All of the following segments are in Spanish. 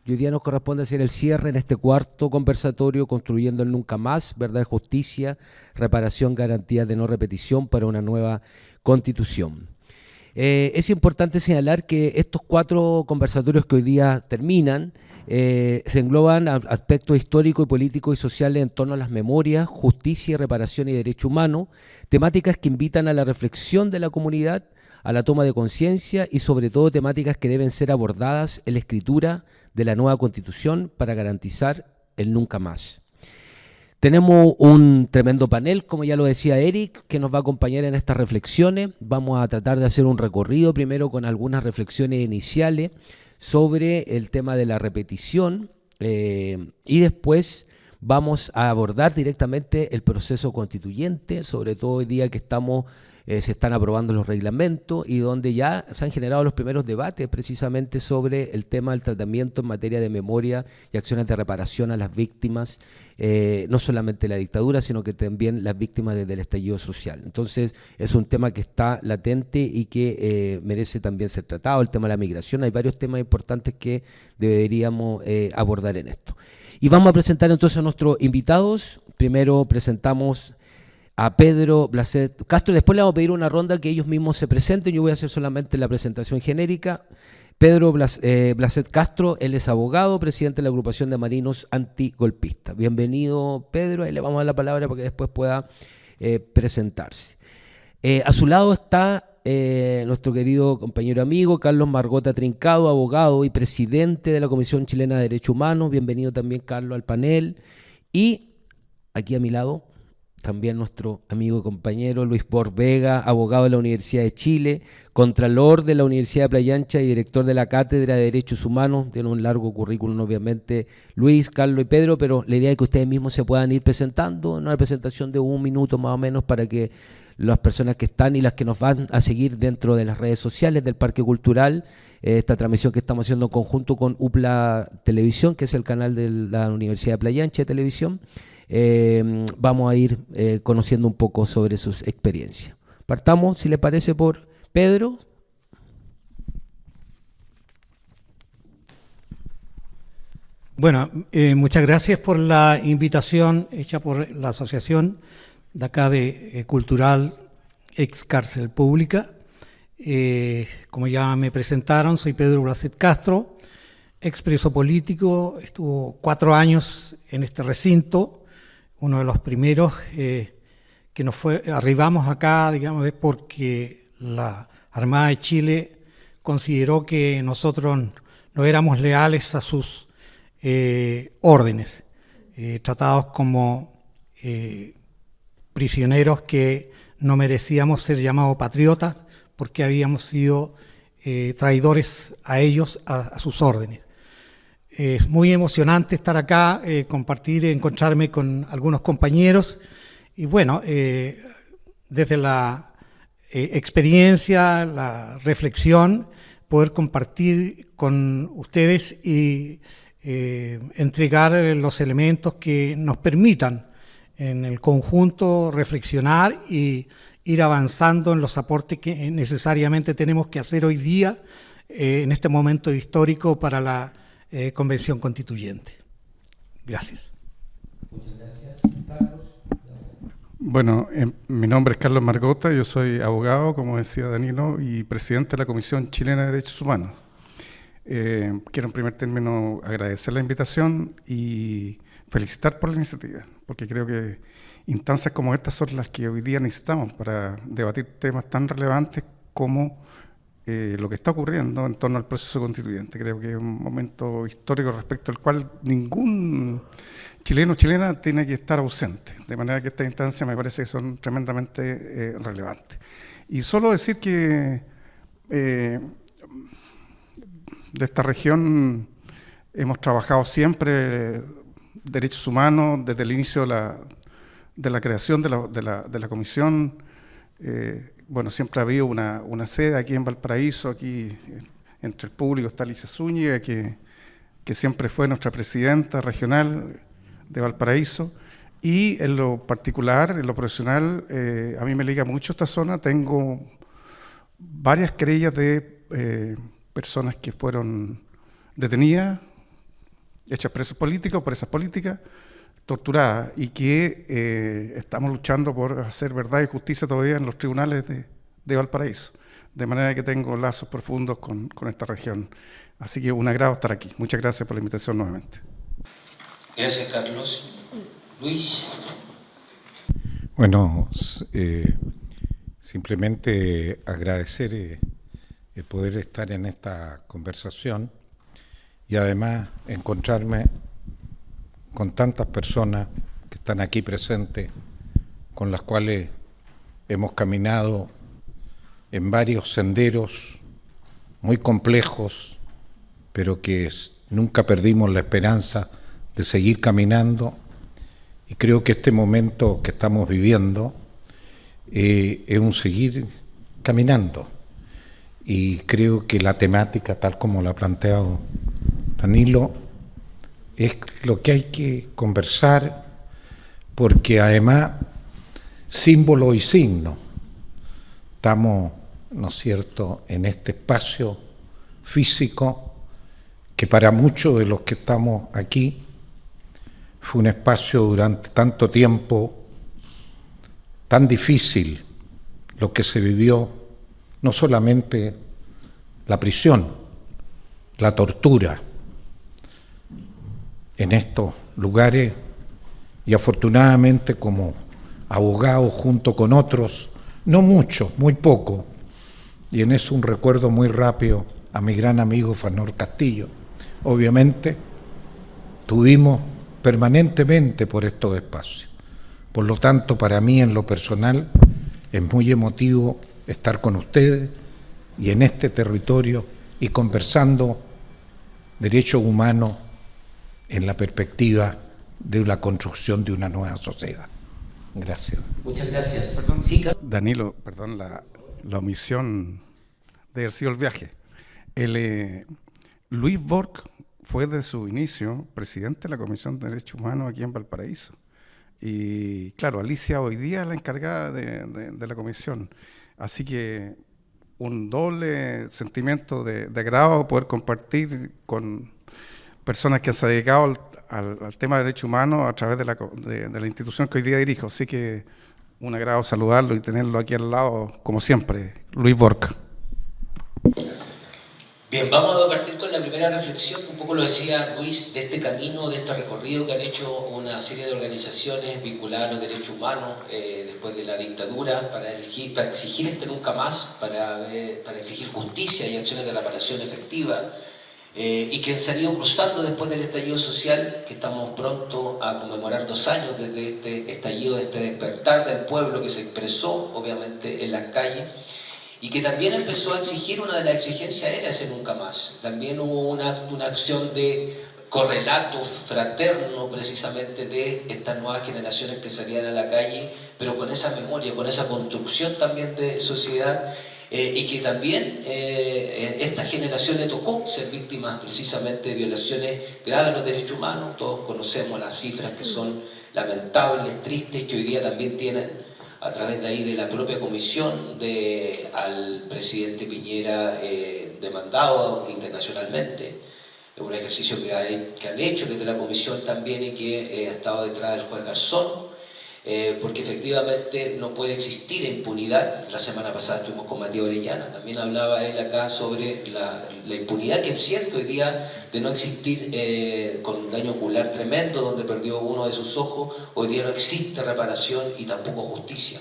y hoy día nos corresponde hacer el cierre en este cuarto conversatorio, Construyendo el Nunca Más, Verdad y Justicia, Reparación, Garantías de No Repetición para una nueva Constitución. Es importante señalar que estos 4 conversatorios que hoy día terminan se engloban a aspectos históricos y políticos y sociales en torno a las memorias, justicia, reparación y derecho humano, temáticas que invitan a la reflexión de la comunidad, a la toma de conciencia y sobre todo temáticas que deben ser abordadas en la escritura de la nueva Constitución para garantizar el nunca más. Tenemos un tremendo panel, como ya lo decía Eric, que nos va a acompañar en estas reflexiones. Vamos a tratar de hacer un recorrido primero con algunas reflexiones iniciales sobre el tema de la repetición y después vamos a abordar directamente el proceso constituyente, sobre todo hoy día que se están aprobando los reglamentos y donde ya se han generado los primeros debates precisamente sobre el tema del tratamiento en materia de memoria y acciones de reparación a las víctimas, no solamente de la dictadura, sino que también las víctimas desde el estallido social. Entonces, es un tema que está latente y que merece también ser tratado. El tema de la migración, hay varios temas importantes que deberíamos abordar en esto. Y vamos a presentar entonces a nuestros invitados. Primero presentamos a Pedro Blazet Castro, después le vamos a pedir una ronda que ellos mismos se presenten, yo voy a hacer solamente la presentación genérica. Pedro Blazet Castro, él es abogado, presidente de la agrupación de marinos antigolpistas. Bienvenido, Pedro, ahí le vamos a dar la palabra para que después pueda presentarse. A su lado está nuestro querido compañero amigo Carlos Margota Trincado, abogado y presidente de la Comisión Chilena de Derechos Humanos. Bienvenido también, Carlos, al panel. Y aquí a mi lado también nuestro amigo y compañero Luis Por Vega, abogado de la Universidad de Chile, contralor de la Universidad de Playa Ancha y director de la Cátedra de Derechos Humanos. Tiene un largo currículum, obviamente, Luis, Carlos y Pedro, pero la idea es que ustedes mismos se puedan ir presentando, en una presentación de 1 minuto más o menos, para que las personas que están y las que nos van a seguir dentro de las redes sociales del Parque Cultural, esta transmisión que estamos haciendo en conjunto con UPLA Televisión, que es el canal de la Universidad de Playa Ancha de Televisión, vamos a ir conociendo un poco sobre sus experiencias. Partamos, si le parece, por Pedro. Bueno, muchas gracias por la invitación hecha por la asociación de acá de Cultural Ex Cárcel Pública. Como ya me presentaron, soy Pedro Blazet Castro, expreso político, estuvo 4 años en este recinto. Uno de los primeros que arribamos acá, digamos, es porque la Armada de Chile consideró que nosotros no éramos leales a sus órdenes, tratados como prisioneros que no merecíamos ser llamados patriotas porque habíamos sido traidores a ellos, a sus órdenes. Es muy emocionante estar acá, compartir, encontrarme con algunos compañeros y bueno, desde la experiencia, la reflexión, poder compartir con ustedes y entregar los elementos que nos permitan en el conjunto reflexionar y ir avanzando en los aportes que necesariamente tenemos que hacer hoy día en este momento histórico para la Convención Constituyente. Gracias. Muchas gracias, Carlos. Bueno, mi nombre es Carlos Margota, yo soy abogado, como decía Danilo, y presidente de la Comisión Chilena de Derechos Humanos. Quiero en primer término agradecer la invitación y felicitar por la iniciativa, porque creo que instancias como estas son las que hoy día necesitamos para debatir temas tan relevantes como lo que está ocurriendo en torno al proceso constituyente. Creo que es un momento histórico respecto al cual ningún chileno o chilena tiene que estar ausente, de manera que estas instancias me parece que son tremendamente relevantes. Y solo decir que de esta región hemos trabajado siempre derechos humanos desde el inicio de la creación de la comisión. Bueno, siempre ha habido una sede aquí en Valparaíso, aquí entre el público está Alicia Zúñiga, que siempre fue nuestra presidenta regional de Valparaíso, y en lo particular, en lo profesional, a mí me liga mucho esta zona. Tengo varias querellas de personas que fueron detenidas hechas presos políticos por esas políticas, torturadas, y que estamos luchando por hacer verdad y justicia todavía en los tribunales de Valparaíso. De manera que tengo lazos profundos con esta región. Así que un agrado estar aquí. Muchas gracias por la invitación nuevamente. Gracias, Carlos. Luis. Bueno, simplemente agradecer el poder estar en esta conversación y además encontrarme con tantas personas que están aquí presentes, con las cuales hemos caminado en varios senderos muy complejos, pero que nunca perdimos la esperanza de seguir caminando. Y creo que este momento que estamos viviendo es un seguir caminando. Y creo que la temática, tal como la ha planteado Danilo, es lo que hay que conversar, porque además, símbolo y signo, estamos, ¿no es cierto?, en este espacio físico que para muchos de los que estamos aquí fue un espacio durante tanto tiempo tan difícil, lo que se vivió, no solamente la prisión, la tortura en estos lugares, y afortunadamente como abogado junto con otros, no mucho, muy poco, y en eso un recuerdo muy rápido a mi gran amigo Fanor Castillo. Obviamente tuvimos permanentemente por estos espacios. Por lo tanto, para mí en lo personal es muy emotivo estar con ustedes y en este territorio y conversando derechos humanos en la perspectiva de la construcción de una nueva sociedad. Gracias. Muchas gracias. Perdón, sí, Danilo, perdón la omisión de haber sido el viaje. Luis Borg fue de su inicio presidente de la Comisión de Derechos Humanos aquí en Valparaíso. Y claro, Alicia hoy día es la encargada de la comisión. Así que un doble sentimiento de agrado poder compartir con personas que se han dedicado al tema de derechos humanos a través de la institución que hoy día dirijo. Así que un agrado saludarlo y tenerlo aquí al lado, como siempre, Luis Borg. Bien, vamos a partir con la primera reflexión, un poco lo decía Luis, de este camino, de este recorrido que han hecho una serie de organizaciones vinculadas a los derechos humanos después de la dictadura para exigir este nunca más, para exigir justicia y acciones de reparación efectiva, y que se han ido cruzando después del estallido social, que estamos pronto a conmemorar 2 años desde este estallido, de este despertar del pueblo que se expresó obviamente en las calles, y que también empezó a exigir, una de las exigencias era ese nunca más. También hubo una acción de correlato fraterno precisamente de estas nuevas generaciones que salían a la calle, pero con esa memoria, con esa construcción también de sociedad, y que también esta generación le tocó ser víctimas precisamente de violaciones graves de los derechos humanos. Todos conocemos las cifras que son lamentables, tristes, que hoy día también tienen a través de ahí de la propia comisión al presidente Piñera demandado internacionalmente. Es un ejercicio que han hecho desde la comisión también y que ha estado detrás del juez Garzón, porque efectivamente no puede existir impunidad. La semana pasada estuvimos con Matías Orellana, también hablaba él acá sobre la impunidad que él siente hoy día de no existir, con un daño ocular tremendo donde perdió uno de sus ojos. Hoy día no existe reparación y tampoco justicia,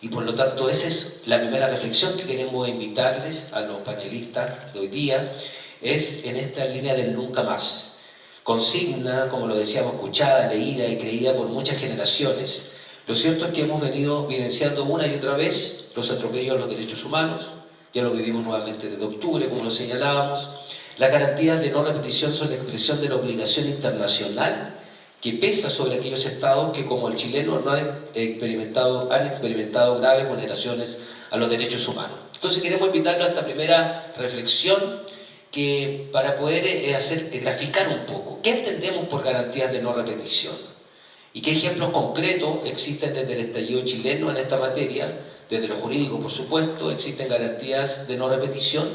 y por lo tanto esa es la primera reflexión que queremos invitarles a los panelistas de hoy día, es en esta línea del nunca más, consigna, como lo decíamos, escuchada, leída y creída por muchas generaciones. Lo cierto es que hemos venido vivenciando una y otra vez los atropellos a los derechos humanos, ya lo vivimos nuevamente desde octubre, como lo señalábamos. Las garantías de no repetición son la expresión de la obligación internacional que pesa sobre aquellos estados que, como el chileno, no han experimentado graves vulneraciones a los derechos humanos. Entonces queremos invitarlos a esta primera reflexión, que para poder graficar un poco qué entendemos por garantías de no repetición y qué ejemplos concretos existen desde el estallido chileno en esta materia. Desde lo jurídico, por supuesto, existen garantías de no repetición.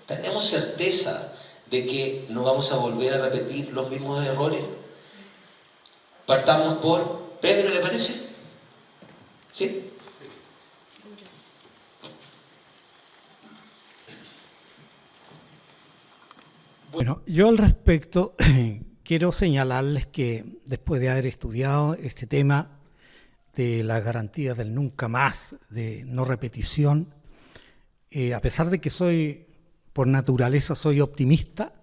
Tenemos certeza de que no vamos a volver a repetir los mismos errores. Partamos por Pedro, ¿le parece? ¿Sí? Bueno, yo al respecto quiero señalarles que después de haber estudiado este tema de las garantías del nunca más, de no repetición, a pesar de que por naturaleza soy optimista,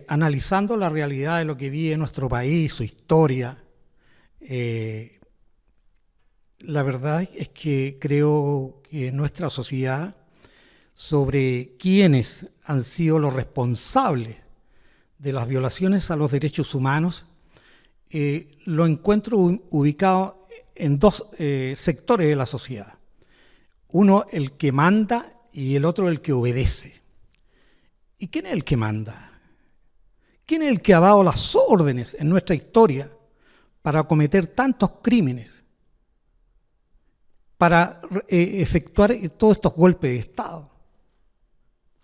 analizando la realidad de lo que vive nuestro país, su historia, la verdad es que creo que nuestra sociedad, sobre quiénes han sido los responsables de las violaciones a los derechos humanos, lo encuentro ubicado en dos sectores de la sociedad. Uno, el que manda, y el otro, el que obedece. ¿Y quién es el que manda? ¿Quién es el que ha dado las órdenes en nuestra historia para cometer tantos crímenes, para efectuar todos estos golpes de Estado?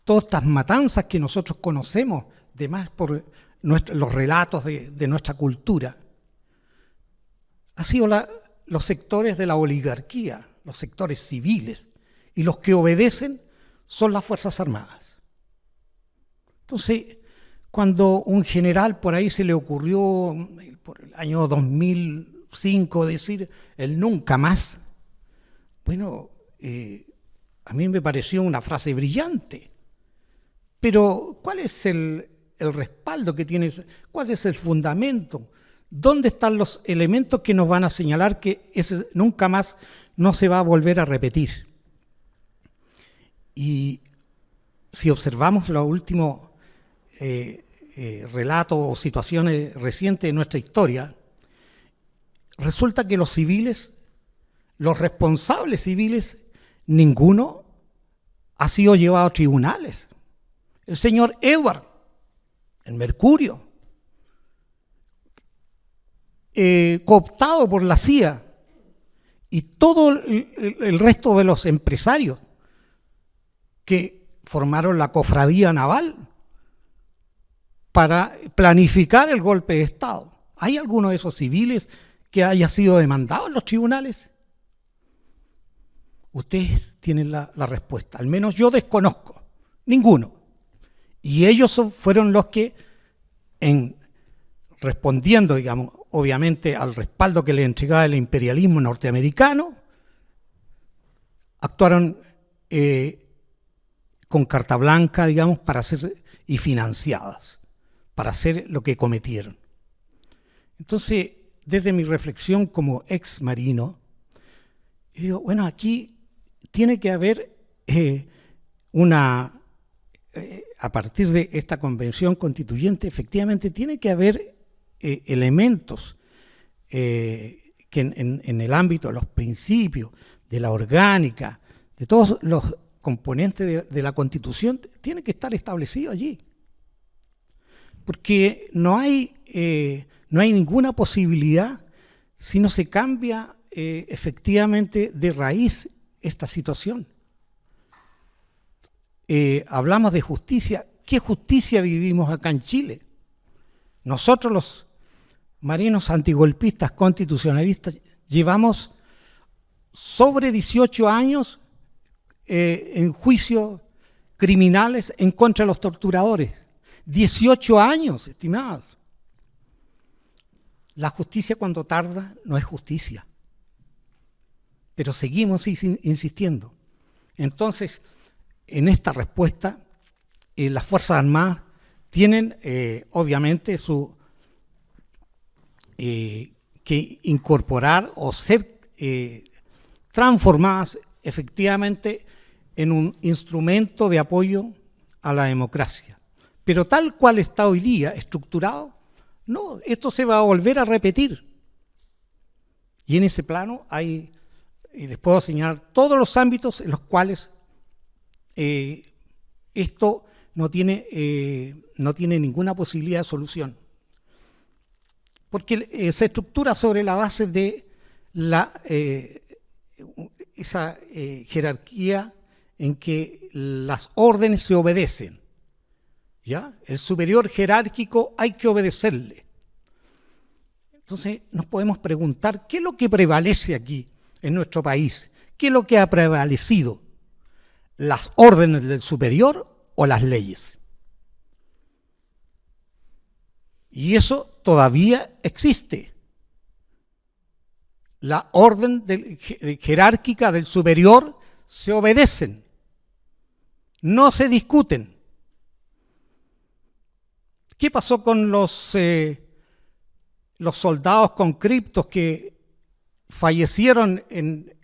Todas estas matanzas que nosotros conocemos, además por los relatos de nuestra cultura, han sido los sectores de la oligarquía, los sectores civiles, y los que obedecen son las Fuerzas Armadas. Entonces, cuando un general por ahí se le ocurrió, por el año 2005, decir el nunca más, bueno, a mí me pareció una frase brillante. Pero, ¿cuál es el respaldo que tiene? ¿Cuál es el fundamento? ¿Dónde están los elementos que nos van a señalar que ese nunca más no se va a volver a repetir? Y si observamos los últimos relatos o situaciones recientes de nuestra historia, resulta que los civiles, los responsables civiles, ninguno ha sido llevado a tribunales. El señor Edward, el Mercurio, cooptado por la CIA, y todo el resto de los empresarios que formaron la cofradía naval para planificar el golpe de Estado. ¿Hay alguno de esos civiles que haya sido demandado en los tribunales? Ustedes tienen la respuesta, al menos yo desconozco, ninguno. Y ellos fueron los que, respondiendo, digamos, obviamente al respaldo que le entregaba el imperialismo norteamericano, actuaron con carta blanca, digamos, y financiadas, para hacer lo que cometieron. Entonces, desde mi reflexión como ex marino, digo, bueno, aquí tiene que haber a partir de esta convención constituyente, efectivamente tiene que haber elementos que en el ámbito de los principios, de la orgánica, de todos los componentes de la Constitución, tiene que estar establecido allí. Porque no hay ninguna posibilidad si no se cambia efectivamente de raíz esta situación. Hablamos de justicia. ¿Qué justicia vivimos acá en Chile? Nosotros los marinos antigolpistas constitucionalistas llevamos sobre 18 años en juicios criminales en contra de los torturadores. 18 años, estimados. La justicia cuando tarda no es justicia. Pero seguimos insistiendo. Entonces, en esta respuesta, las Fuerzas Armadas tienen obviamente que incorporar o ser transformadas efectivamente en un instrumento de apoyo a la democracia. Pero tal cual está hoy día estructurado, no, esto se va a volver a repetir. Y en ese plano hay, y les puedo señalar todos los ámbitos en los cuales esto no tiene ninguna posibilidad de solución. Porque se estructura sobre la base de esa jerarquía en que las órdenes se obedecen. ¿ya? El superior jerárquico hay que obedecerle. Entonces nos podemos preguntar, ¿qué es lo que prevalece aquí en nuestro país? ¿Qué es lo que ha prevalecido? ¿Las órdenes del superior o las leyes? Y eso todavía existe. La orden jerárquica del superior se obedecen, no se discuten. ¿Qué pasó con los soldados con criptos que fallecieron en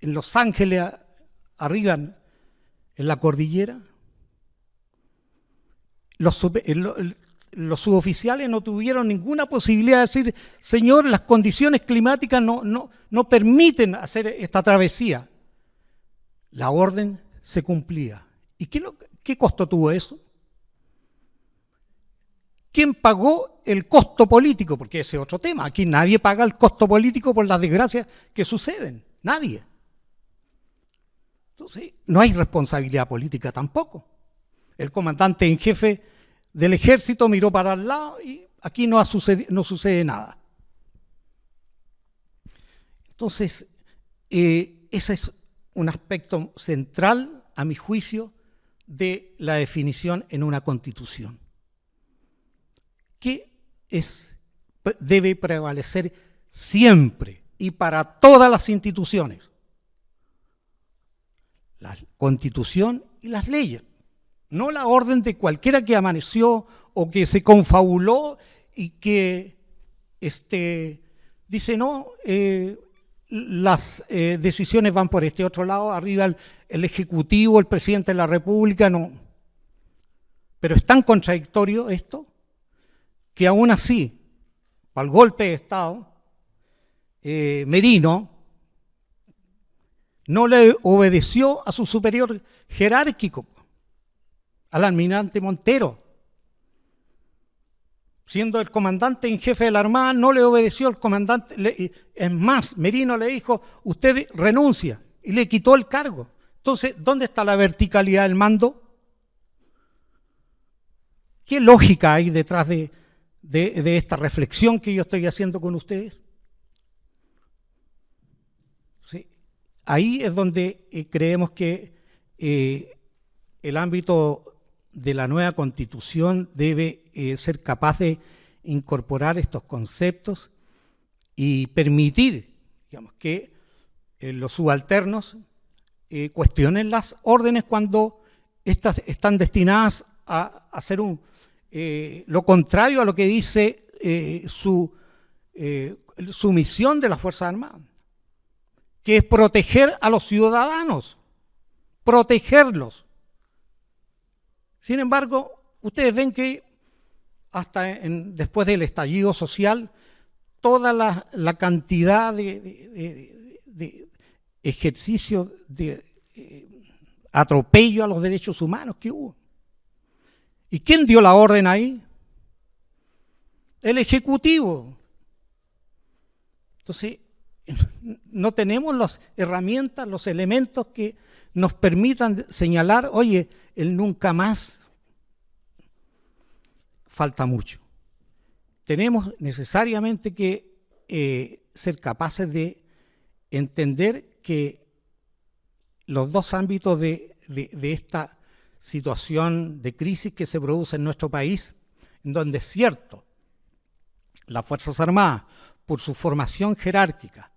Los Ángeles, arriba en la cordillera? Los suboficiales no tuvieron ninguna posibilidad de decir, señor, las condiciones climáticas no permiten hacer esta travesía. La orden se cumplía. ¿Y qué costo tuvo eso? ¿Quién pagó el costo político? Porque ese es otro tema. Aquí nadie paga el costo político por las desgracias que suceden. Nadie. Entonces, no hay responsabilidad política tampoco. El comandante en jefe del ejército miró para el lado y aquí no sucede nada. Entonces, ese es un aspecto central, a mi juicio, de la definición en una constitución. ¿Qué debe prevalecer siempre y para todas las instituciones? La Constitución y las leyes. No la orden de cualquiera que amaneció o que se confabuló y que dice, no, las decisiones van por este otro lado, arriba el Ejecutivo, el Presidente de la República, no. Pero es tan contradictorio esto que aún así, para el golpe de Estado, Merino no le obedeció a su superior jerárquico, al almirante Montero. Siendo el comandante en jefe de la Armada, no le obedeció al comandante. Es más, Merino le dijo, usted renuncia, y le quitó el cargo. Entonces, ¿dónde está la verticalidad del mando? ¿Qué lógica hay detrás de esta reflexión que yo estoy haciendo con ustedes? Sí. Ahí es donde creemos que el ámbito de la nueva Constitución debe ser capaz de incorporar estos conceptos y permitir, digamos, que los subalternos cuestionen las órdenes cuando estas están destinadas a hacer lo contrario a lo que dice su misión de las Fuerzas Armadas, que es proteger a los ciudadanos, protegerlos. Sin embargo, ustedes ven que hasta después del estallido social, toda la cantidad de ejercicio de atropello a los derechos humanos que hubo. ¿Y quién dio la orden ahí? El Ejecutivo. Entonces, no tenemos las herramientas, los elementos que nos permitan señalar, oye, el nunca más. Falta mucho. Tenemos necesariamente que ser capaces de entender que los dos ámbitos de esta situación de crisis que se produce en nuestro país, en donde es cierto, las Fuerzas Armadas, por su formación jerárquica,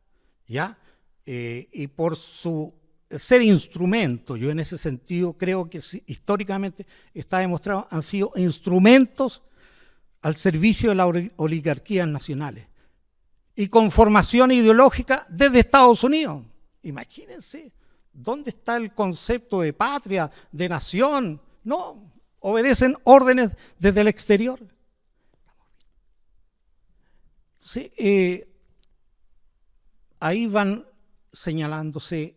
¿ya? Y por su ser instrumento, yo en ese sentido creo que históricamente está demostrado, han sido instrumentos al servicio de las oligarquías nacionales y con formación ideológica desde Estados Unidos. Imagínense, ¿dónde está el concepto de patria, de nación? No, obedecen órdenes desde el exterior. Entonces, ahí van señalándose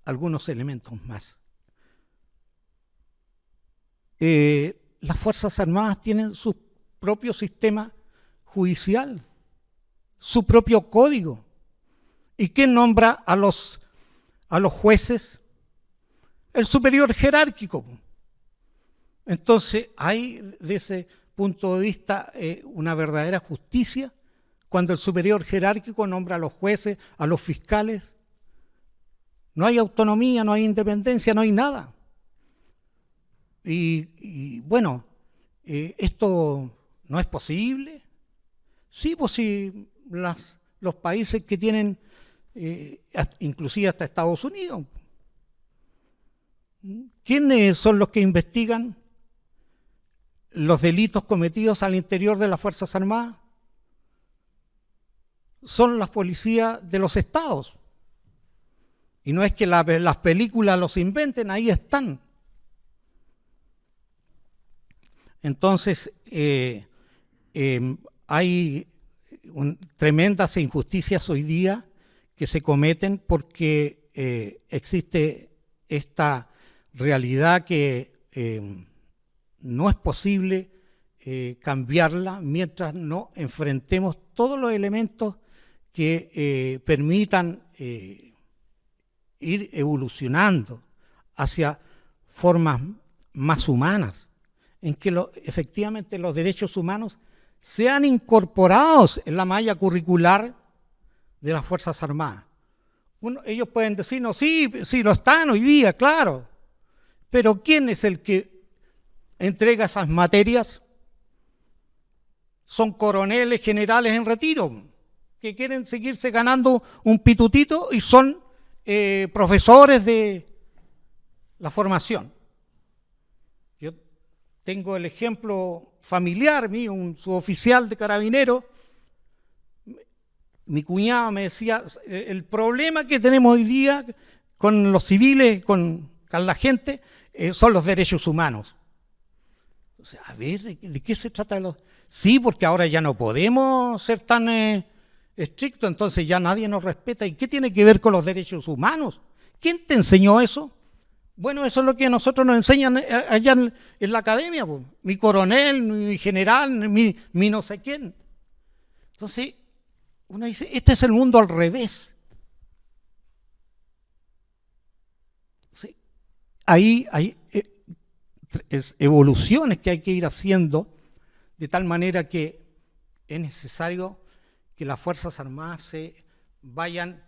algunos elementos más. Las Fuerzas Armadas tienen su propio sistema judicial, su propio código. ¿Y quién nombra a los jueces? El superior jerárquico. Entonces, ¿hay de ese punto de vista una verdadera justicia cuando el superior jerárquico nombra a los jueces, a los fiscales? No hay autonomía, no hay independencia, no hay nada. Y bueno, ¿esto no es posible? Sí, pues sí, los países que tienen, inclusive hasta Estados Unidos. ¿Quiénes son los que investigan los delitos cometidos al interior de las Fuerzas Armadas? Son las policías de los estados. Y no es que las películas los inventen, ahí están. Entonces, hay tremendas injusticias hoy día que se cometen porque existe esta realidad que no es posible cambiarla mientras no enfrentemos todos los elementos que permitan ir evolucionando hacia formas más humanas, en que efectivamente los derechos humanos sean incorporados en la malla curricular de las Fuerzas Armadas. Ellos pueden decirnos, sí, lo están hoy día, claro, pero ¿quién es el que entrega esas materias? Son coroneles, generales en retiro, que quieren seguirse ganando un pitutito y son profesores de la formación. Yo tengo el ejemplo familiar mío, un suboficial de carabineros. Mi cuñado me decía, el problema que tenemos hoy día con los civiles, con la gente, son los derechos humanos. O sea, a ver, ¿de qué se trata? Sí, porque ahora ya no podemos ser tan estrictos, entonces ya nadie nos respeta. ¿Y qué tiene que ver con los derechos humanos? ¿Quién te enseñó eso? Bueno, eso es lo que a nosotros nos enseñan allá en la academia, pues. Mi coronel, mi general, mi no sé quién. Entonces, uno dice, este es el mundo al revés. ¿Sí? Ahí hay evoluciones que hay que ir haciendo de tal manera que es necesario que las Fuerzas Armadas se vayan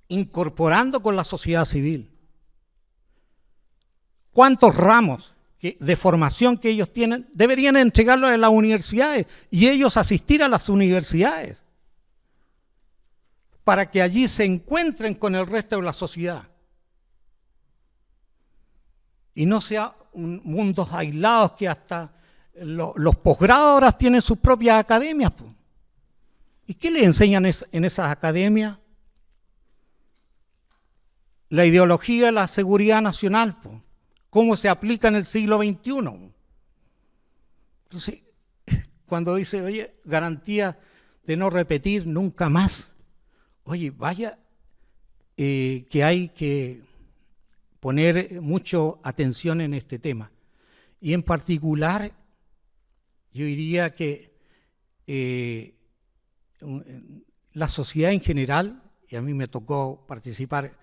incorporando con la sociedad civil. ¿Cuántos ramos de formación que ellos tienen deberían entregarlos en las universidades y ellos asistir a las universidades para que allí se encuentren con el resto de la sociedad? Y no sea mundos aislados que hasta los posgrados ahora tienen sus propias academias. Pues. ¿Y qué le enseñan en esas academias? La ideología de la seguridad nacional, pues. Cómo se aplica en el siglo XXI. Entonces, cuando dice, oye, garantía de no repetir nunca más, oye, vaya que hay que poner mucha atención en este tema. Y en particular, yo diría que la sociedad en general, y a mí me tocó participar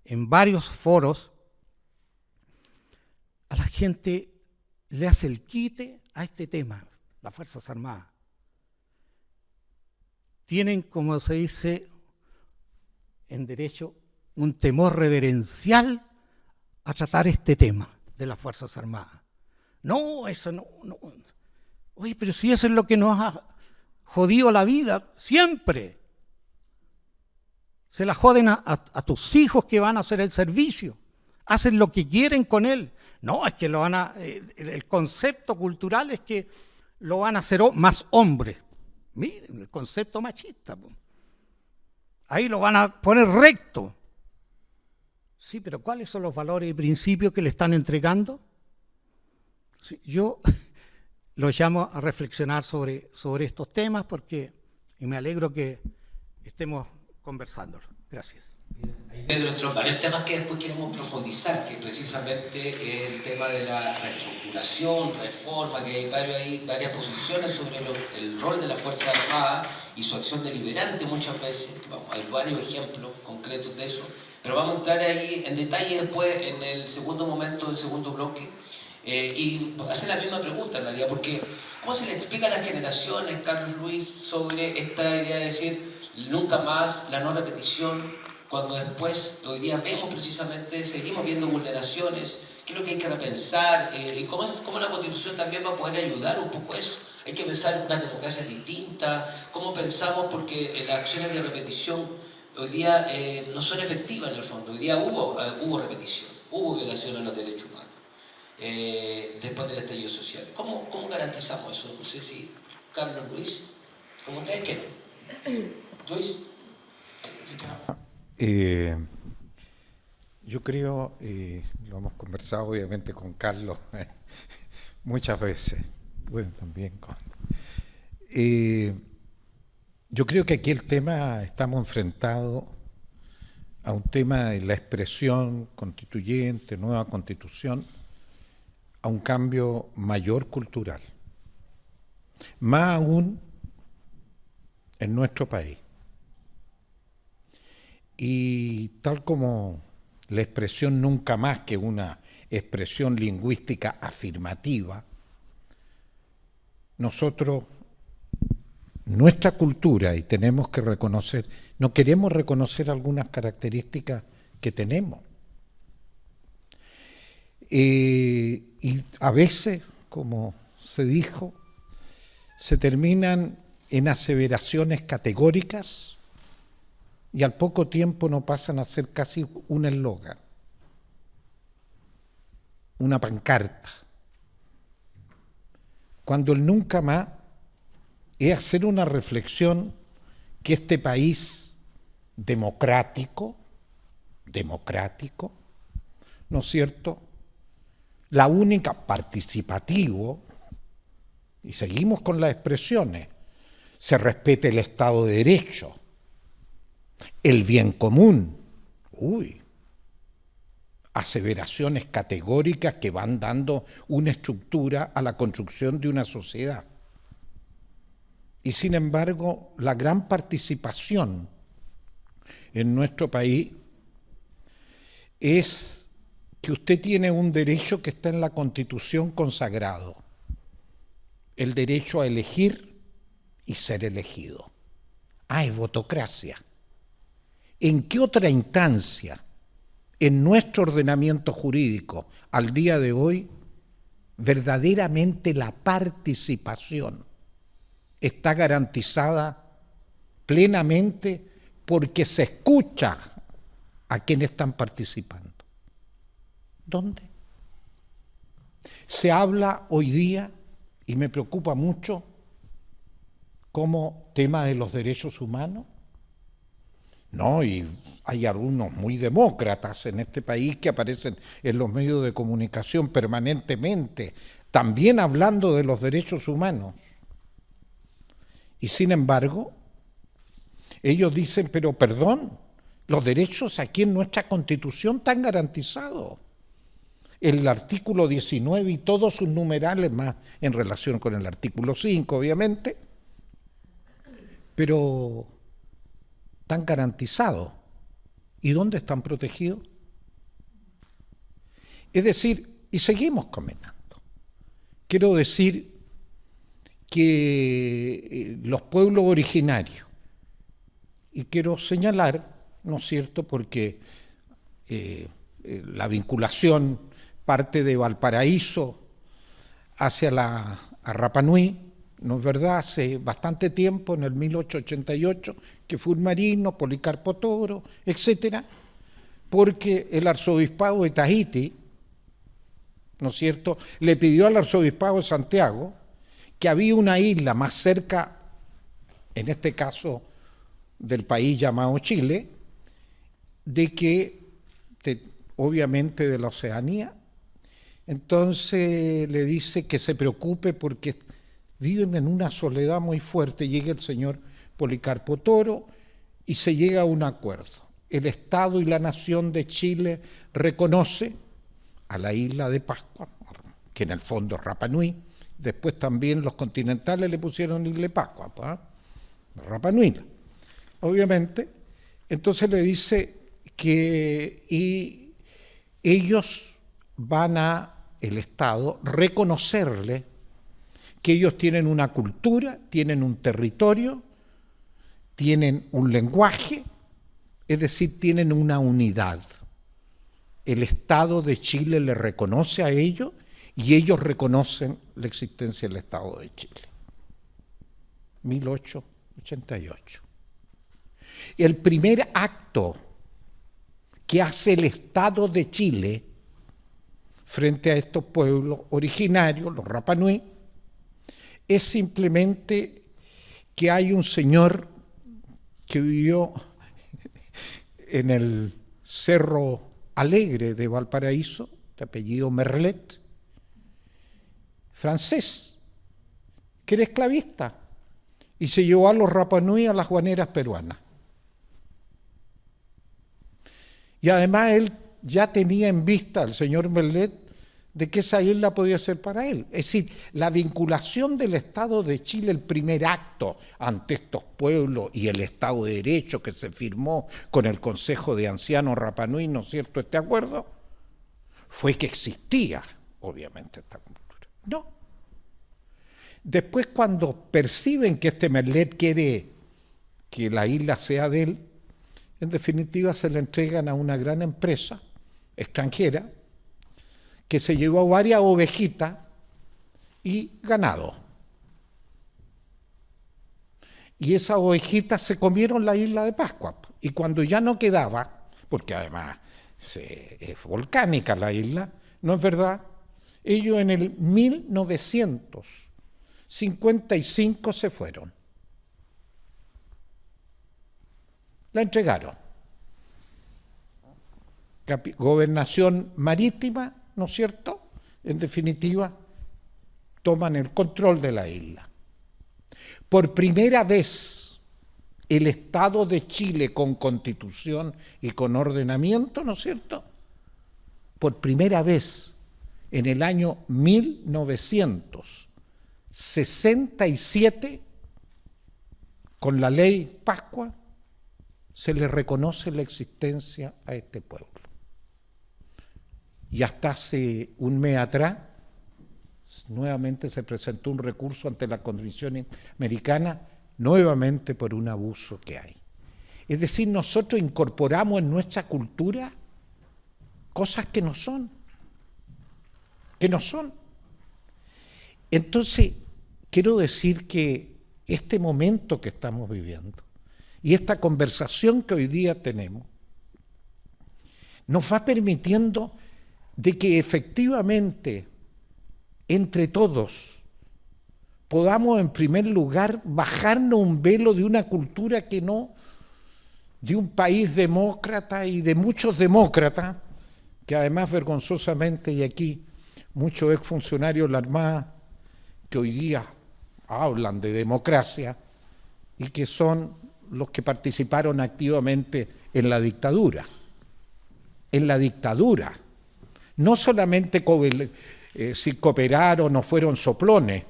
en varios foros, a la gente le hace el quite a este tema, las Fuerzas Armadas. Tienen, como se dice en derecho, un temor reverencial a tratar este tema de las Fuerzas Armadas. No, eso no. Oye, pero si eso es lo que nos ha jodido la vida, siempre. Se la joden a tus hijos que van a hacer el servicio. Hacen lo que quieren con él. No, es que el concepto cultural es que lo van a hacer más hombre. Miren, el concepto machista. Pues. Ahí lo van a poner recto. Sí, pero ¿cuáles son los valores y principios que le están entregando? Sí, yo los llamo a reflexionar sobre estos temas y me alegro que estemos conversando. Gracias. Hay de otros varios temas que después queremos profundizar, que precisamente es el tema de la reestructuración, reforma, que hay varias posiciones sobre el rol de la Fuerza Armada y su acción deliberante muchas veces. Hay varios ejemplos concretos de eso, pero vamos a entrar ahí en detalle después en el segundo momento, del segundo bloque. Y hacer la misma pregunta en realidad, porque ¿cómo se le explica a las generaciones, Carlos Luis, sobre esta idea de decir nunca más, la no repetición, cuando después, hoy día vemos precisamente, seguimos viendo vulneraciones? ¿Qué es lo que hay que repensar? ¿Y cómo la Constitución también va a poder ayudar un poco a eso? Hay que pensar en una democracia distinta. ¿Cómo pensamos? Porque las acciones de repetición hoy día no son efectivas en el fondo. Hoy día hubo repetición, hubo violación a los derechos humanos después del estallido social. ¿Cómo garantizamos eso? No sé si Carlos, Luis, como ustedes quieran. Luis. Yo creo, lo hemos conversado obviamente con Carlos muchas veces, bueno, también con... yo creo que aquí el tema, estamos enfrentados a un tema de la expresión constituyente, nueva constitución, a un cambio mayor cultural, más aún en nuestro país. Y tal como la expresión nunca más, que una expresión lingüística afirmativa, nosotros, nuestra cultura, y tenemos que reconocer, no queremos reconocer algunas características que tenemos. Y a veces, como se dijo, se terminan en aseveraciones categóricas y al poco tiempo no pasan a ser casi un eslogan, una pancarta. Cuando el nunca más es hacer una reflexión que este país democrático, ¿no es cierto?, la única participativo, y seguimos con las expresiones, se respete el Estado de Derecho, el bien común, aseveraciones categóricas que van dando una estructura a la construcción de una sociedad. Y sin embargo, la gran participación en nuestro país es que usted tiene un derecho que está en la Constitución consagrado, el derecho a elegir y ser elegido. Es votocracia. ¿En qué otra instancia en nuestro ordenamiento jurídico al día de hoy verdaderamente la participación está garantizada plenamente porque se escucha a quienes están participando? ¿Dónde? Se habla hoy día, y me preocupa mucho, como tema de los derechos humanos. No, y hay algunos muy demócratas en este país que aparecen en los medios de comunicación permanentemente, también hablando de los derechos humanos. Y sin embargo, ellos dicen, pero perdón, los derechos aquí en nuestra Constitución están garantizados. El artículo 19 y todos sus numerales, más en relación con el artículo 5, obviamente, pero están garantizados. ¿Y dónde están protegidos? Es decir, y seguimos comentando. Quiero decir que los pueblos originarios, y quiero señalar, ¿no es cierto?, porque la vinculación parte de Valparaíso hacia a Rapa Nui, ¿no es verdad?, hace bastante tiempo, en el 1888, que fue un marino, Policarpo Toro, etcétera, porque el arzobispado de Tahití, ¿no es cierto?, le pidió al arzobispado de Santiago que había una isla más cerca, en este caso del país llamado Chile, de que, obviamente de la Oceanía. Entonces le dice que se preocupe porque viven en una soledad muy fuerte. Llega el señor Policarpo Toro y se llega a un acuerdo. El Estado y la Nación de Chile reconoce a la isla de Pascua, que en el fondo es Rapa Nui. Después también los continentales le pusieron Isla de Pascua, Rapa Nui, obviamente. Entonces le dice que ellos van a el Estado, reconocerle que ellos tienen una cultura, tienen un territorio, tienen un lenguaje, es decir, tienen una unidad. El Estado de Chile le reconoce a ellos y ellos reconocen la existencia del Estado de Chile. 1888. El primer acto que hace el Estado de Chile frente a estos pueblos originarios, los Rapa Nui, es simplemente que hay un señor que vivió en el Cerro Alegre de Valparaíso, de apellido Merlet, francés, que era esclavista, y se llevó a los Rapa Nui a las guaneras peruanas. Y además él ya tenía en vista, el señor Merlet, de que esa isla podía ser para él. Es decir, la vinculación del Estado de Chile, el primer acto ante estos pueblos y el Estado de Derecho que se firmó con el Consejo de Ancianos Rapa Nui, ¿no es cierto?, este acuerdo, fue que existía, obviamente, esta cultura. No. Después, cuando perciben que este Merlet quiere que la isla sea de él, en definitiva se le entregan a una gran empresa extranjera que se llevó varias ovejitas y ganado. Y esas ovejitas se comieron la isla de Pascua. Y cuando ya no quedaba, porque además es volcánica la isla, ¿no es verdad? Ellos en el 1955 se fueron. La entregaron. Gobernación marítima, ¿no es cierto? En definitiva, toman el control de la isla. Por primera vez, el Estado de Chile con constitución y con ordenamiento, ¿no es cierto? Por primera vez, en el año 1967, con la ley Pascua, se le reconoce la existencia a este pueblo. Y hasta hace un mes atrás, nuevamente se presentó un recurso ante la Comisión Americana, nuevamente por un abuso que hay. Es decir, nosotros incorporamos en nuestra cultura cosas que no son. Entonces, quiero decir que este momento que estamos viviendo y esta conversación que hoy día tenemos nos va permitiendo de que efectivamente entre todos podamos en primer lugar bajarnos un velo de una cultura que no, de un país demócrata y de muchos demócratas, que además vergonzosamente, y aquí muchos exfuncionarios de la Armada que hoy día hablan de democracia y que son los que participaron activamente en la dictadura. En la dictadura. No solamente si cooperaron o fueron soplones,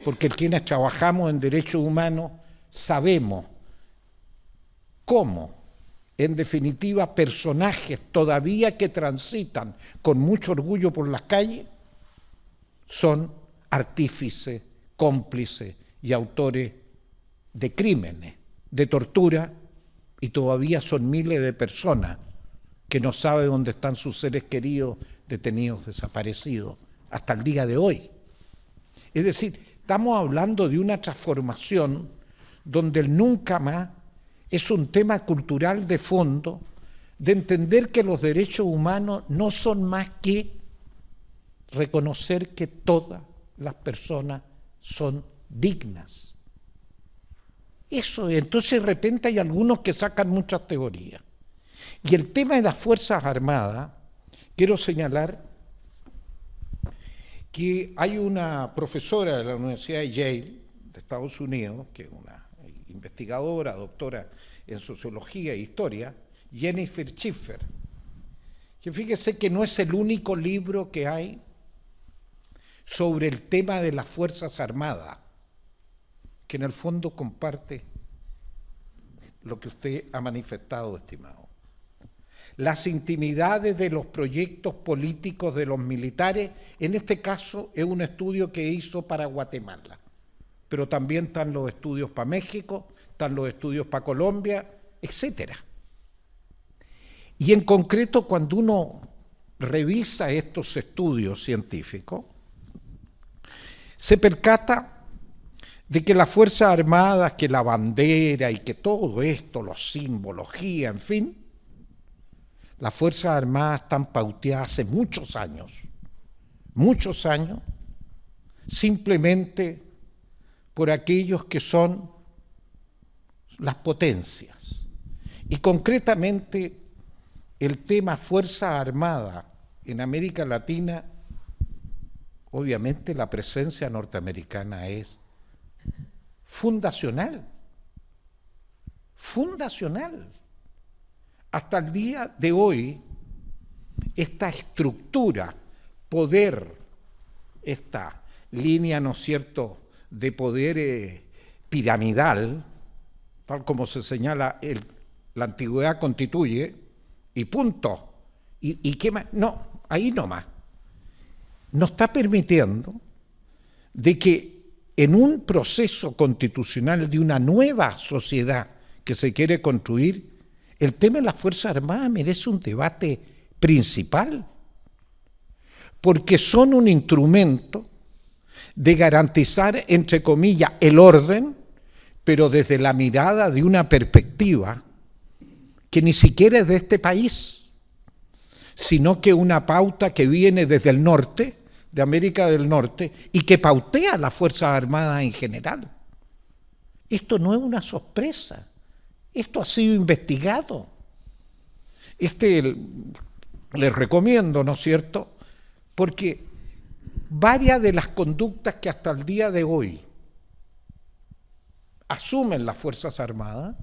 porque quienes trabajamos en derechos humanos sabemos cómo, en definitiva, personajes todavía que transitan con mucho orgullo por las calles son artífices, cómplices y autores de crímenes, de tortura, y todavía son miles de personas que no saben dónde están sus seres queridos, detenidos, desaparecidos, hasta el día de hoy. Es decir, estamos hablando de una transformación donde el nunca más es un tema cultural de fondo, de entender que los derechos humanos no son más que reconocer que todas las personas son dignas. Eso, entonces de repente hay algunos que sacan muchas teorías. Y el tema de las Fuerzas Armadas, quiero señalar que hay una profesora de la Universidad de Yale, de Estados Unidos, que es una investigadora, doctora en Sociología e Historia, Jennifer Schiffer, que fíjese que no es el único libro que hay sobre el tema de las Fuerzas Armadas, que en el fondo comparte lo que usted ha manifestado, estimado. las intimidades de los proyectos políticos de los militares. En este caso es un estudio que hizo para Guatemala, pero también están los estudios para México, están los estudios para Colombia, etcétera. Y en concreto, cuando uno revisa estos estudios científicos, se percata de que las Fuerzas Armadas, que la bandera y que todo esto, los simbología, en fin, las Fuerzas Armadas están pauteadas hace muchos años, simplemente por aquellos que son las potencias. Y concretamente el tema Fuerza Armada en América Latina, obviamente la presencia norteamericana es fundacional. Hasta el día de hoy, esta estructura, poder, esta línea, ¿no es cierto?, de poder piramidal, tal como se señala, la antigüedad constituye, y punto. ¿Y qué más? No, ahí nomás. Nos está permitiendo de que en un proceso constitucional de una nueva sociedad que se quiere construir, el tema de las Fuerzas Armadas merece un debate principal, porque son un instrumento de garantizar, entre comillas, el orden, pero desde la mirada de una perspectiva que ni siquiera es de este país, sino que una pauta que viene desde el norte, de América del Norte, y que pautea a las Fuerzas Armadas en general. Esto no es una sorpresa, esto ha sido investigado. Les recomiendo, ¿no es cierto?, porque varias de las conductas que hasta el día de hoy asumen las Fuerzas Armadas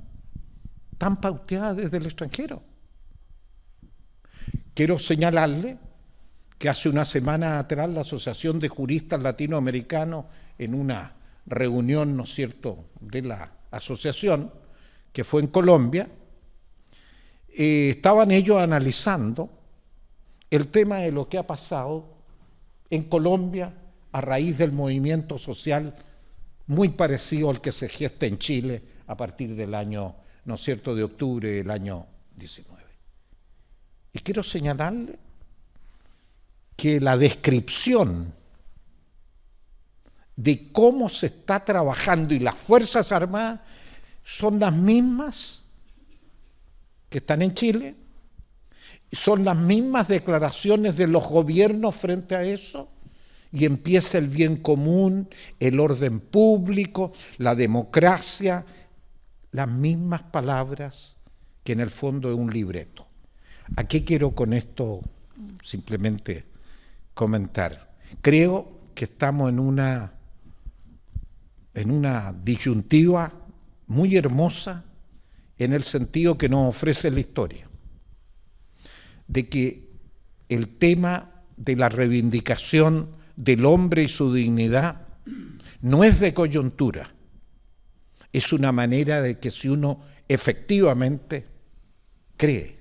están pauteadas desde el extranjero. Quiero señalarle que hace una semana atrás la Asociación de Juristas Latinoamericanos, en una reunión, ¿no es cierto?, de la asociación, que fue en Colombia, estaban ellos analizando el tema de lo que ha pasado en Colombia a raíz del movimiento social muy parecido al que se gesta en Chile a partir del año, ¿no es cierto?, de octubre del año 19. Y quiero señalarle que la descripción de cómo se está trabajando y las Fuerzas Armadas son las mismas que están en Chile, son las mismas declaraciones de los gobiernos frente a eso, y empieza el bien común, el orden público, la democracia, las mismas palabras que en el fondo es un libreto. ¿A qué quiero con esto simplemente comentar? Creo que estamos en una disyuntiva muy hermosa en el sentido que nos ofrece la historia, de que el tema de la reivindicación del hombre y su dignidad no es de coyuntura, es una manera de que si uno efectivamente cree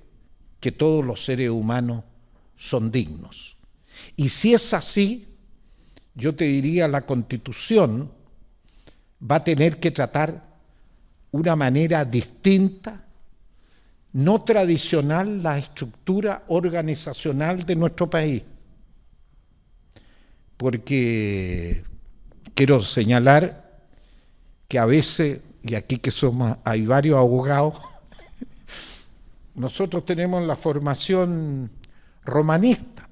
que todos los seres humanos son dignos. Y si es así, yo te diría, la Constitución va a tener que tratar una manera distinta, no tradicional, la estructura organizacional de nuestro país. Porque quiero señalar que a veces, y aquí que hay varios abogados, nosotros tenemos la formación romanista,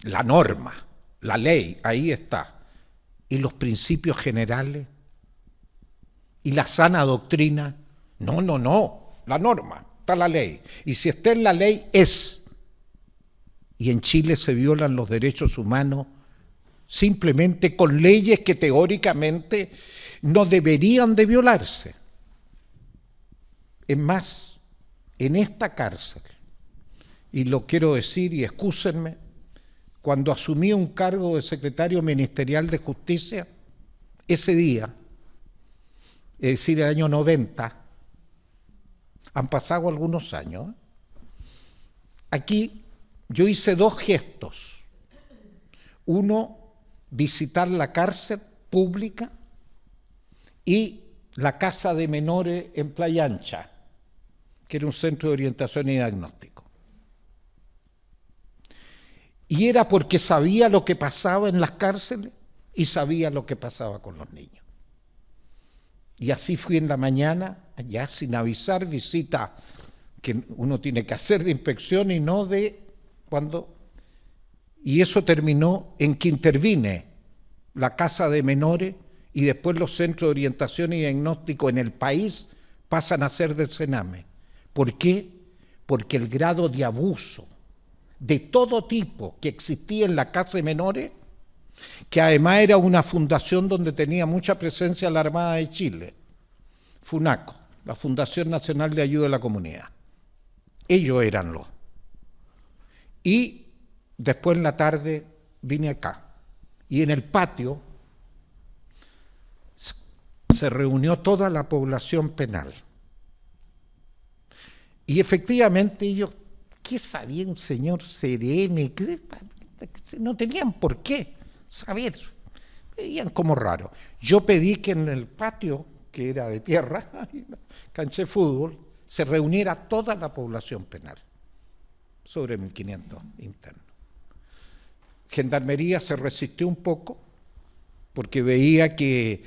la norma, la ley, ahí está, y los principios generales, y la sana doctrina, no, la norma, está la ley, y si está en la ley es. Y en Chile se violan los derechos humanos simplemente con leyes que teóricamente no deberían de violarse. Es más, en esta cárcel, y lo quiero decir y excúsenme, cuando asumí un cargo de secretario ministerial de Justicia, ese día, es decir, el año 90, han pasado algunos años, aquí yo hice dos gestos. Uno, visitar la cárcel pública y la casa de menores en Playa Ancha, que era un centro de orientación y diagnóstico. Y era porque sabía lo que pasaba en las cárceles y sabía lo que pasaba con los niños. Y así fui en la mañana, ya sin avisar, visita que uno tiene que hacer de inspección y no de cuando... Y eso terminó en que intervine la casa de menores y después los centros de orientación y diagnóstico en el país pasan a ser del Sename. ¿Por qué? Porque el grado de abuso de todo tipo que existía en la casa de menores, que además era una fundación donde tenía mucha presencia la Armada de Chile, FUNACO, la Fundación Nacional de Ayuda a la Comunidad. Ellos eran los. Y después en la tarde vine acá. Y en el patio se reunió toda la población penal. Y efectivamente ellos, ¿qué sabía un señor CRM? No tenían por qué saber. Veían como raro. Yo pedí que en el patio, que era de tierra, cancha de fútbol, se reuniera toda la población penal, sobre 1.500 internos. Gendarmería se resistió un poco, porque veía que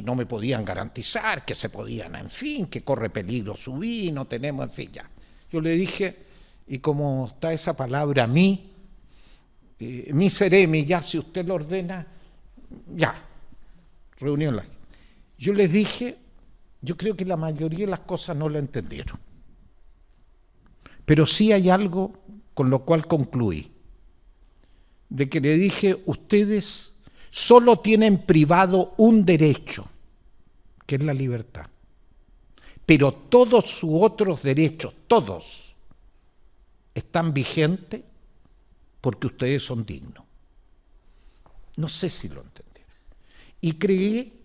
no me podían garantizar, que se podían, en fin, que corre peligro subir, no tenemos, en fin, ya. Yo le dije, y como está esa palabra mi seremi, ya si usted lo ordena, ya, reunión. Yo les dije, yo creo que la mayoría de las cosas no la entendieron. Pero sí hay algo con lo cual concluí, de que le dije, ustedes solo tienen privado un derecho, que es la libertad. Pero todos sus otros derechos, todos, están vigentes porque ustedes son dignos. No sé si lo entendieron. Y creí,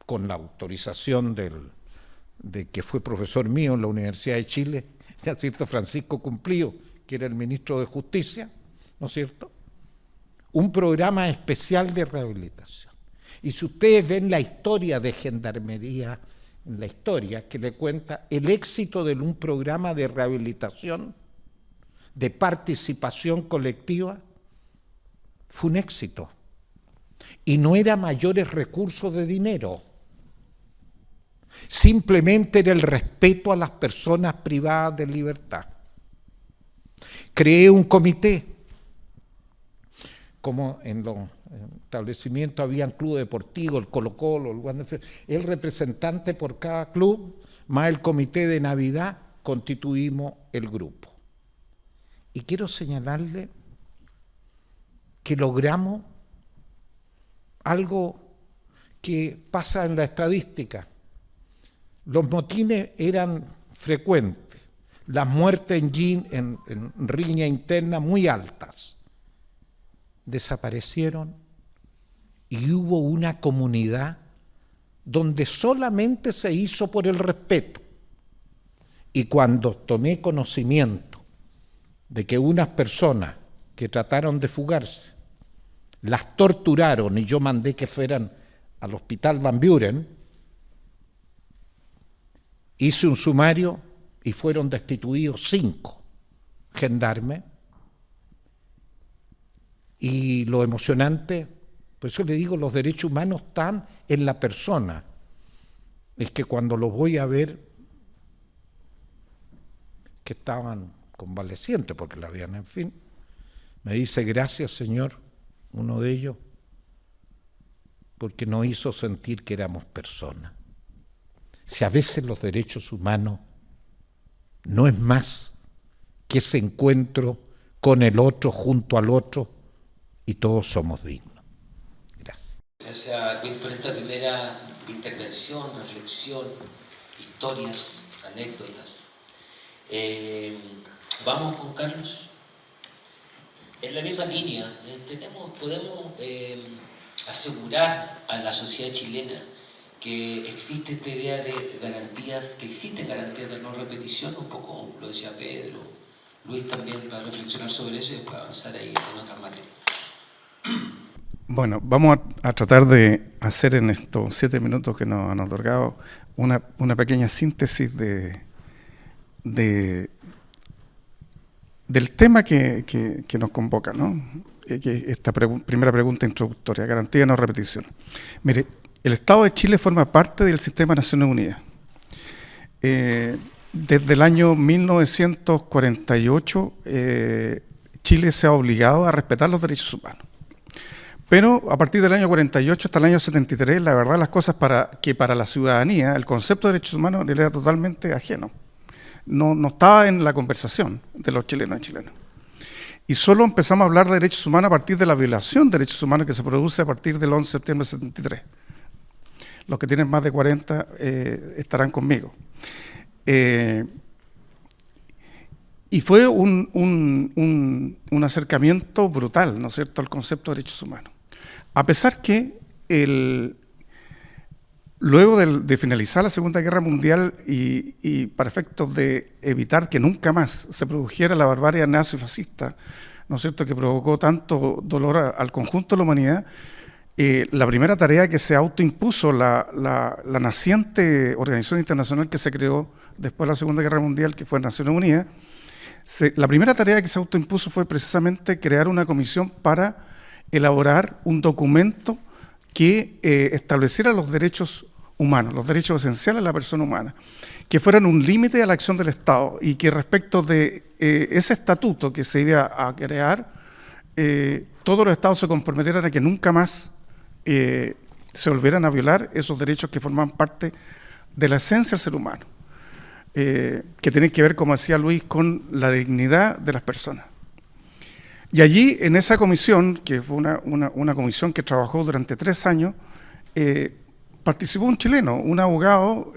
con la autorización de que fue profesor mío en la Universidad de Chile, ¿no es cierto? Francisco Cumplido, que era el ministro de Justicia, ¿no es cierto?, un programa especial de rehabilitación. Y si ustedes ven la historia de Gendarmería, la historia que le cuenta el éxito de un programa de rehabilitación, de participación colectiva, fue un éxito. Y no era mayores recursos de dinero, simplemente era el respeto a las personas privadas de libertad. Creé un comité, como en los establecimientos habían club deportivo, el Colo-Colo, el representante por cada club, más el comité de Navidad, constituimos el grupo. Y quiero señalarle que logramos algo que pasa en la estadística. Los motines eran frecuentes, las muertes en riña interna muy altas. Desaparecieron y hubo una comunidad donde solamente se hizo por el respeto. Y cuando tomé conocimiento de que unas personas que trataron de fugarse, las torturaron y yo mandé que fueran al hospital Van Buren, hice un sumario y fueron destituidos 5 gendarmes. Y lo emocionante, por eso le digo, los derechos humanos están en la persona. Es que cuando los voy a ver, que estaban convalecientes porque la habían, en fin, me dice, gracias Señor, uno de ellos, porque nos hizo sentir que éramos personas. Si a veces los derechos humanos no es más que ese encuentro con el otro, junto al otro, y todos somos dignos. Gracias. Gracias, Luis, por esta primera intervención, reflexión, historias, anécdotas. Vamos con Carlos. En la misma línea, podemos asegurar a la sociedad chilena que existe esta idea de garantías, que existen garantías de no repetición, un poco lo decía Pedro, Luis también para reflexionar sobre eso y después avanzar ahí en otras materias. Bueno, vamos a tratar de hacer en estos 7 minutos que nos han otorgado una pequeña síntesis del tema que nos convoca, ¿no? Esta primera pregunta introductoria, garantía de no repetición. Mire, el Estado de Chile forma parte del sistema de Naciones Unidas. Desde el año 1948, Chile se ha obligado a respetar los derechos humanos. Pero a partir del año 48 hasta el año 73, la verdad las cosas para la ciudadanía, el concepto de derechos humanos le era totalmente ajeno. No estaba en la conversación de los chilenos y chilenas. Y solo empezamos a hablar de derechos humanos a partir de la violación de derechos humanos que se produce a partir del 11 de septiembre de 73. Los que tienen más de 40 estarán conmigo. Y fue un acercamiento brutal, ¿no es cierto?, al concepto de derechos humanos. A pesar que luego de finalizar la Segunda Guerra Mundial y para efectos de evitar que nunca más se produjera la barbarie nazi-fascista, ¿no es cierto?, que provocó tanto dolor al conjunto de la humanidad, la primera tarea que se autoimpuso la naciente organización internacional que se creó después de la Segunda Guerra Mundial, que fue Naciones Unidas, la primera tarea que se autoimpuso fue precisamente crear una comisión para elaborar un documento que estableciera los derechos humanos, los derechos esenciales de la persona humana, que fueran un límite a la acción del Estado y que respecto de ese estatuto que se iba a crear, todos los Estados se comprometieran a que nunca más se volvieran a violar esos derechos que forman parte de la esencia del ser humano, que tienen que ver, como decía Luis, con la dignidad de las personas. Y allí, en esa comisión, que fue una comisión que trabajó durante 3 años, participó un chileno, un abogado,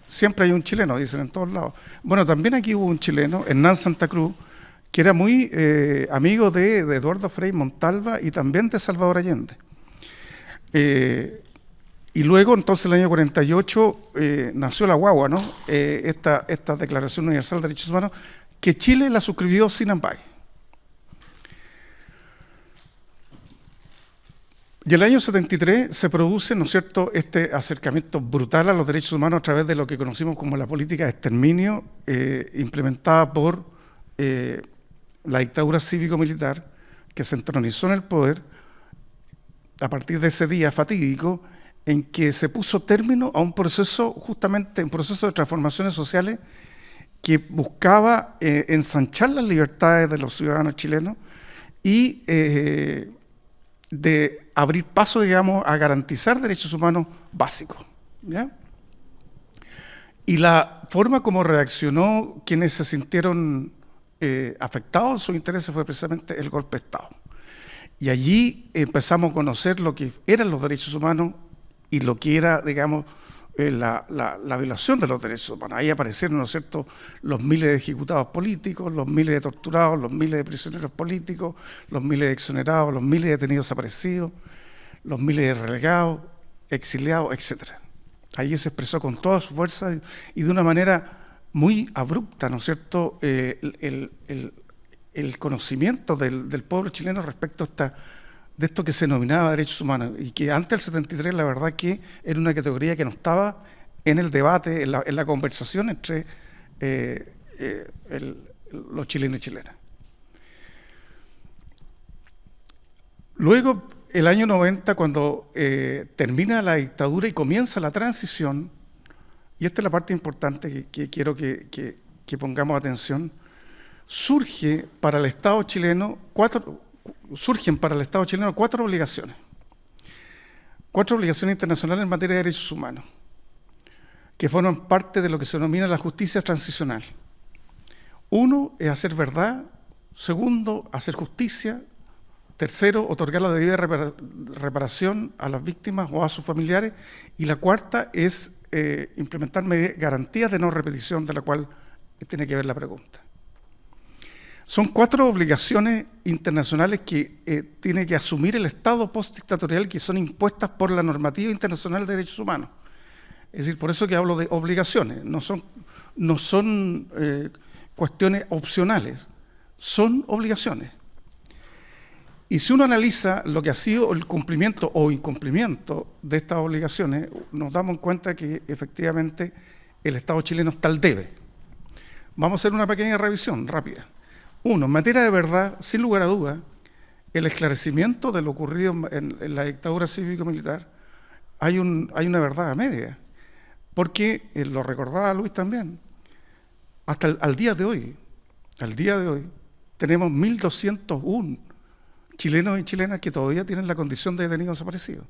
siempre hay un chileno, dicen en todos lados. Bueno, también aquí hubo un chileno, Hernán Santa Cruz, que era muy amigo de Eduardo Frei Montalva y también de Salvador Allende. Y luego, entonces, en el año 48, nació la guagua, ¿no? Esta Declaración Universal de Derechos Humanos, que Chile la suscribió sin amparo. Y en el año 73 se produce, ¿no es cierto?, este acercamiento brutal a los derechos humanos a través de lo que conocimos como la política de exterminio implementada por la dictadura cívico-militar que se entronizó en el poder a partir de ese día fatídico en que se puso término a un proceso, justamente un proceso de transformaciones sociales que buscaba ensanchar las libertades de los ciudadanos chilenos y de abrir paso, digamos, a garantizar derechos humanos básicos, ¿ya? Y la forma como reaccionó quienes se sintieron afectados en sus intereses fue precisamente el golpe de Estado. Y allí empezamos a conocer lo que eran los derechos humanos y lo que era, digamos, la violación de los derechos humanos. Ahí aparecieron, ¿no es cierto?, los miles de ejecutados políticos, los miles de torturados, los miles de prisioneros políticos, los miles de exonerados, los miles de detenidos desaparecidos, los miles de relegados, exiliados, etc. Allí se expresó con toda su fuerza y de una manera muy abrupta, ¿no es cierto?, el conocimiento del pueblo chileno respecto a de esto que se denominaba derechos humanos y que antes del 73 la verdad que era una categoría que no estaba en el debate, en la conversación entre los chilenos y chilenas. Luego, el año 90, cuando termina la dictadura y comienza la transición, y esta es la parte importante que quiero que pongamos atención, surgen para el Estado chileno 4 obligaciones. 4 obligaciones internacionales en materia de derechos humanos, que forman parte de lo que se denomina la justicia transicional. 1 es hacer verdad, 2, hacer justicia, 3, otorgar la debida reparación a las víctimas o a sus familiares, y la 4 es implementar garantías de no repetición, de la cual tiene que ver la pregunta. Son 4 obligaciones internacionales que tiene que asumir el Estado postdictatorial, que son impuestas por la normativa internacional de derechos humanos. Es decir, por eso que hablo de obligaciones, no son cuestiones opcionales, son obligaciones. Y si uno analiza lo que ha sido el cumplimiento o incumplimiento de estas obligaciones, nos damos cuenta que efectivamente el Estado chileno está al debe. Vamos a hacer una pequeña revisión rápida. Uno, en materia de verdad, sin lugar a dudas, el esclarecimiento de lo ocurrido en la dictadura cívico-militar, hay una verdad a media. Porque, lo recordaba Luis también, hasta al día de hoy, tenemos 1.201 chilenos y chilenas que todavía tienen la condición de detenidos desaparecidos.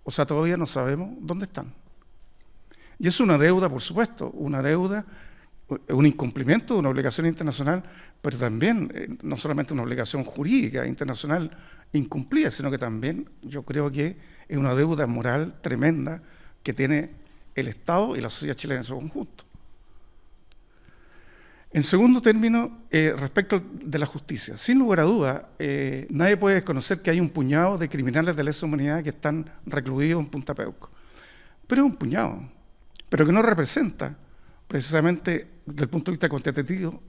O sea, todavía no sabemos dónde están. Y es una deuda, por supuesto, una deuda, un incumplimiento de una obligación internacional, pero también no solamente una obligación jurídica internacional incumplida, sino que también yo creo que es una deuda moral tremenda que tiene el Estado y la sociedad chilena en su conjunto. En segundo término, respecto de la justicia, sin lugar a duda, nadie puede desconocer que hay un puñado de criminales de lesa humanidad que están recluidos en Punta Peuco. Pero es un puñado, pero que no representa, precisamente desde el punto de vista cuantitativo,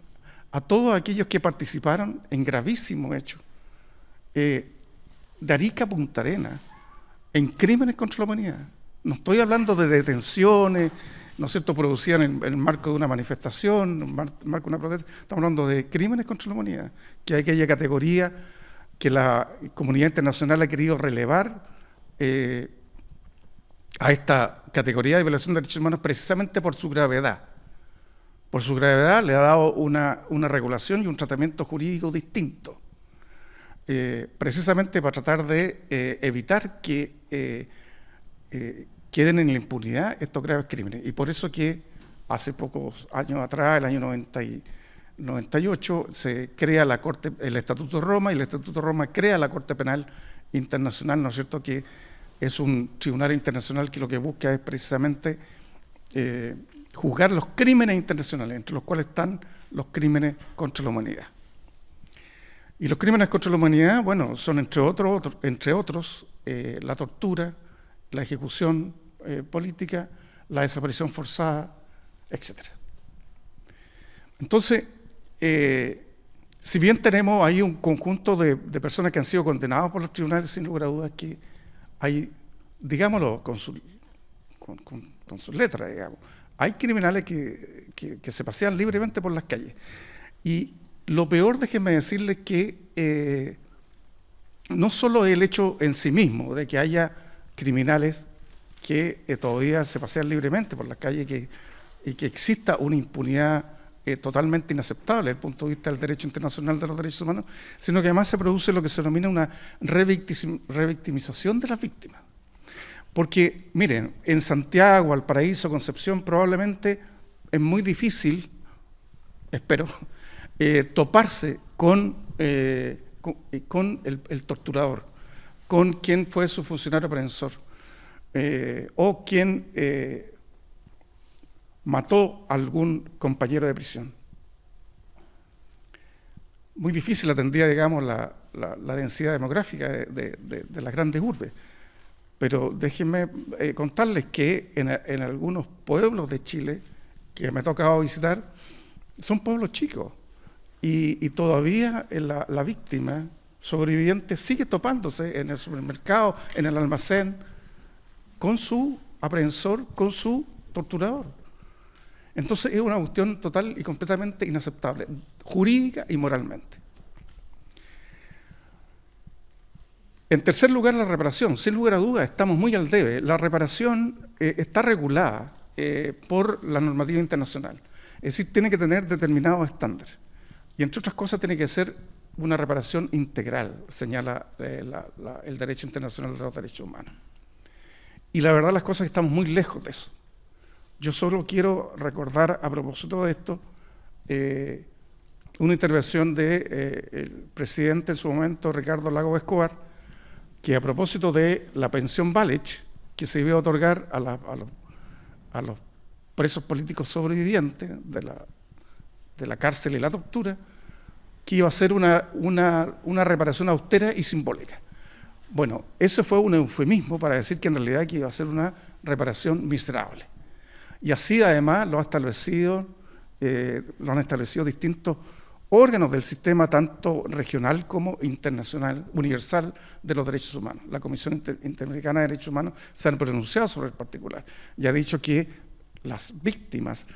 a todos aquellos que participaron en gravísimos hechos, de Arica a Punta Arenas, en crímenes contra la humanidad. No estoy hablando de detenciones, ¿no es cierto?, producidas en el marco de una manifestación, en el marco de una protesta. Estamos hablando de crímenes contra la humanidad, que hay aquella categoría que la comunidad internacional ha querido relevar a esta categoría de violación de derechos humanos precisamente por su gravedad. Por su gravedad le ha dado una regulación y un tratamiento jurídico distinto, precisamente para tratar de evitar que queden en la impunidad estos graves crímenes. Y por eso que hace pocos años atrás, el año 98, se crea la Corte, el Estatuto de Roma, y el Estatuto de Roma crea la Corte Penal Internacional, ¿no es cierto?, que es un tribunal internacional que lo que busca es precisamente juzgar los crímenes internacionales, entre los cuales están los crímenes contra la humanidad. Y los crímenes contra la humanidad, bueno, son entre otros la tortura, la ejecución política, la desaparición forzada, etc. Entonces, si bien tenemos ahí un conjunto de personas que han sido condenadas por los tribunales, sin lugar a dudas que hay, digámoslo con sus letras, digamos, hay criminales que se pasean libremente por las calles. Y lo peor, déjenme decirles que no solo el hecho en sí mismo de que haya criminales que todavía se pasean libremente por las calles y que exista una impunidad totalmente inaceptable desde el punto de vista del derecho internacional de los derechos humanos, sino que además se produce lo que se denomina una revictimización de las víctimas. Porque, miren, en Santiago, Valparaíso, Concepción, probablemente es muy difícil, espero, toparse con el torturador, con quien fue su funcionario aprehensor, o quien mató a algún compañero de prisión. Muy difícil atendía, digamos, la densidad demográfica de las grandes urbes. Pero déjenme contarles que en algunos pueblos de Chile que me ha tocado visitar, son pueblos chicos, y todavía la víctima sobreviviente sigue topándose en el supermercado, en el almacén, con su aprehensor, con su torturador. Entonces es una cuestión total y completamente inaceptable, jurídica y moralmente. En tercer lugar, la reparación. Sin lugar a dudas, estamos muy al debe. La reparación está regulada por la normativa internacional. Es decir, tiene que tener determinados estándares. Y entre otras cosas tiene que ser una reparación integral, señala el derecho internacional de los derechos humanos. Y la verdad, las cosas estamos muy lejos de eso. Yo solo quiero recordar, a propósito de esto, una intervención del presidente en su momento, Ricardo Lagos Escobar, que a propósito de la pensión Valech, que se iba a otorgar a los presos políticos sobrevivientes de la cárcel y la tortura, que iba a ser una reparación austera y simbólica. Bueno, ese fue un eufemismo para decir que en realidad que iba a ser una reparación miserable. Y así además lo ha establecido lo han establecido distintos órganos del sistema, tanto regional como internacional, universal, de los derechos humanos. La Comisión Interamericana de Derechos Humanos se han pronunciado sobre el particular y ha dicho que las víctimas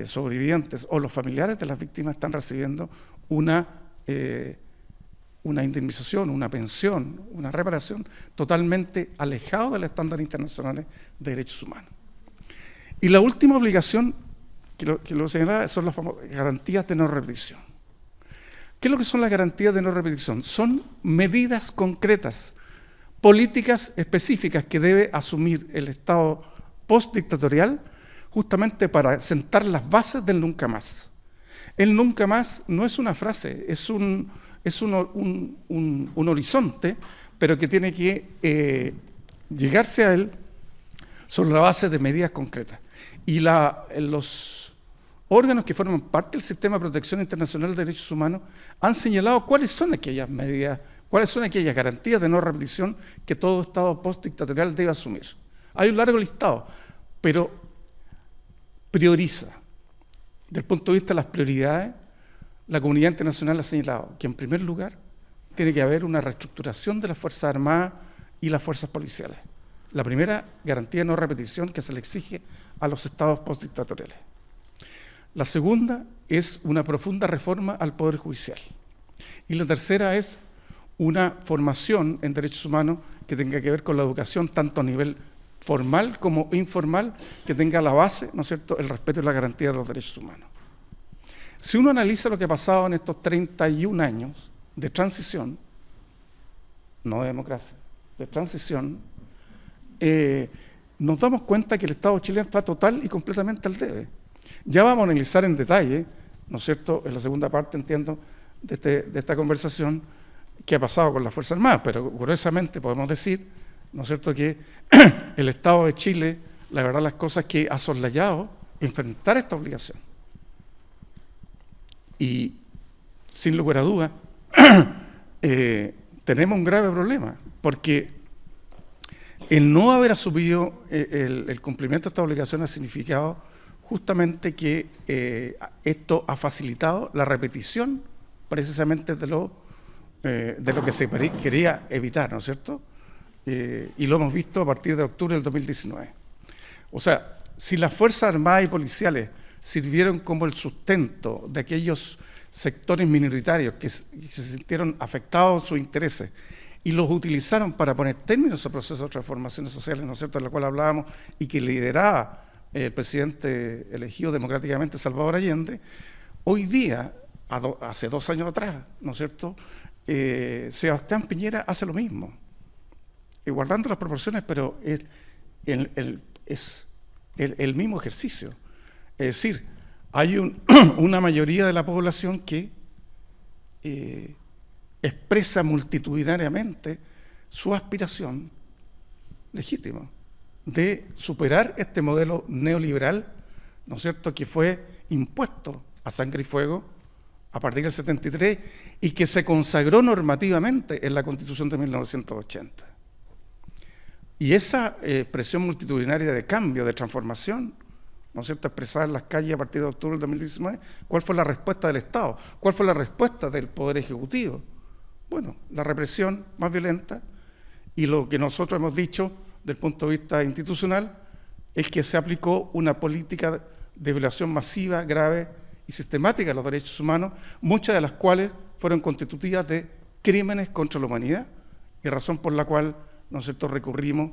sobrevivientes o los familiares de las víctimas están recibiendo una indemnización, una pensión, una reparación totalmente alejado de los estándares internacionales de derechos humanos. Y la última obligación que lo señalaba son las garantías de no repetición. ¿Qué es lo que son las garantías de no repetición? Son medidas concretas, políticas específicas que debe asumir el Estado postdictatorial justamente para sentar las bases del nunca más. El nunca más no es una frase, es un horizonte, pero que tiene que llegarse a él sobre la base de medidas concretas. Y los órganos que forman parte del sistema de protección internacional de derechos humanos han señalado cuáles son aquellas medidas, cuáles son aquellas garantías de no repetición que todo Estado postdictatorial debe asumir. Hay un largo listado, pero prioriza. Desde el punto de vista de las prioridades, la comunidad internacional ha señalado que en primer lugar tiene que haber una reestructuración de las Fuerzas Armadas y las fuerzas policiales. La primera garantía de no repetición que se le exige a los estados postdictatoriales. La segunda es una profunda reforma al Poder Judicial. Y la tercera es una formación en derechos humanos que tenga que ver con la educación tanto a nivel formal como informal, que tenga la base, ¿no es cierto?, el respeto y la garantía de los derechos humanos. Si uno analiza lo que ha pasado en estos 31 años de transición, no de democracia, de transición, nos damos cuenta que el Estado chileno está total y completamente al debe. Ya vamos a analizar en detalle, ¿no es cierto?, en la segunda parte, entiendo, de esta conversación, qué ha pasado con las Fuerzas Armadas, pero curiosamente podemos decir, ¿no es cierto?, que el Estado de Chile, la verdad las cosas que ha soslayado enfrentar esta obligación. Y sin lugar a dudas, tenemos un grave problema, porque el no haber asumido el cumplimiento de esta obligación ha significado justamente que esto ha facilitado la repetición precisamente de lo que se quería evitar, ¿no es cierto? Y lo hemos visto a partir de octubre del 2019. O sea, si las Fuerzas Armadas y Policiales sirvieron como el sustento de aquellos sectores minoritarios que se sintieron afectados en sus intereses y los utilizaron para poner términos a esos procesos de transformaciones sociales, ¿no es cierto?, de la cual hablábamos y que lideraba el presidente elegido democráticamente, Salvador Allende, hoy día, hace 2 años atrás, ¿no es cierto?, Sebastián Piñera hace lo mismo, guardando las proporciones, pero es el mismo ejercicio. Es decir, hay una mayoría de la población que expresa multitudinariamente su aspiración legítima de superar este modelo neoliberal, ¿no es cierto?, que fue impuesto a sangre y fuego a partir del 73 y que se consagró normativamente en la Constitución de 1980. Y esa expresión multitudinaria de cambio, de transformación, ¿no es cierto?, expresada en las calles a partir de octubre del 2019, ¿cuál fue la respuesta del Estado? ¿Cuál fue la respuesta del Poder Ejecutivo? Bueno, la represión más violenta, y lo que nosotros hemos dicho desde el punto de vista institucional es que se aplicó una política de violación masiva, grave y sistemática de los derechos humanos, muchas de las cuales fueron constitutivas de crímenes contra la humanidad, y razón por la cual nosotros recurrimos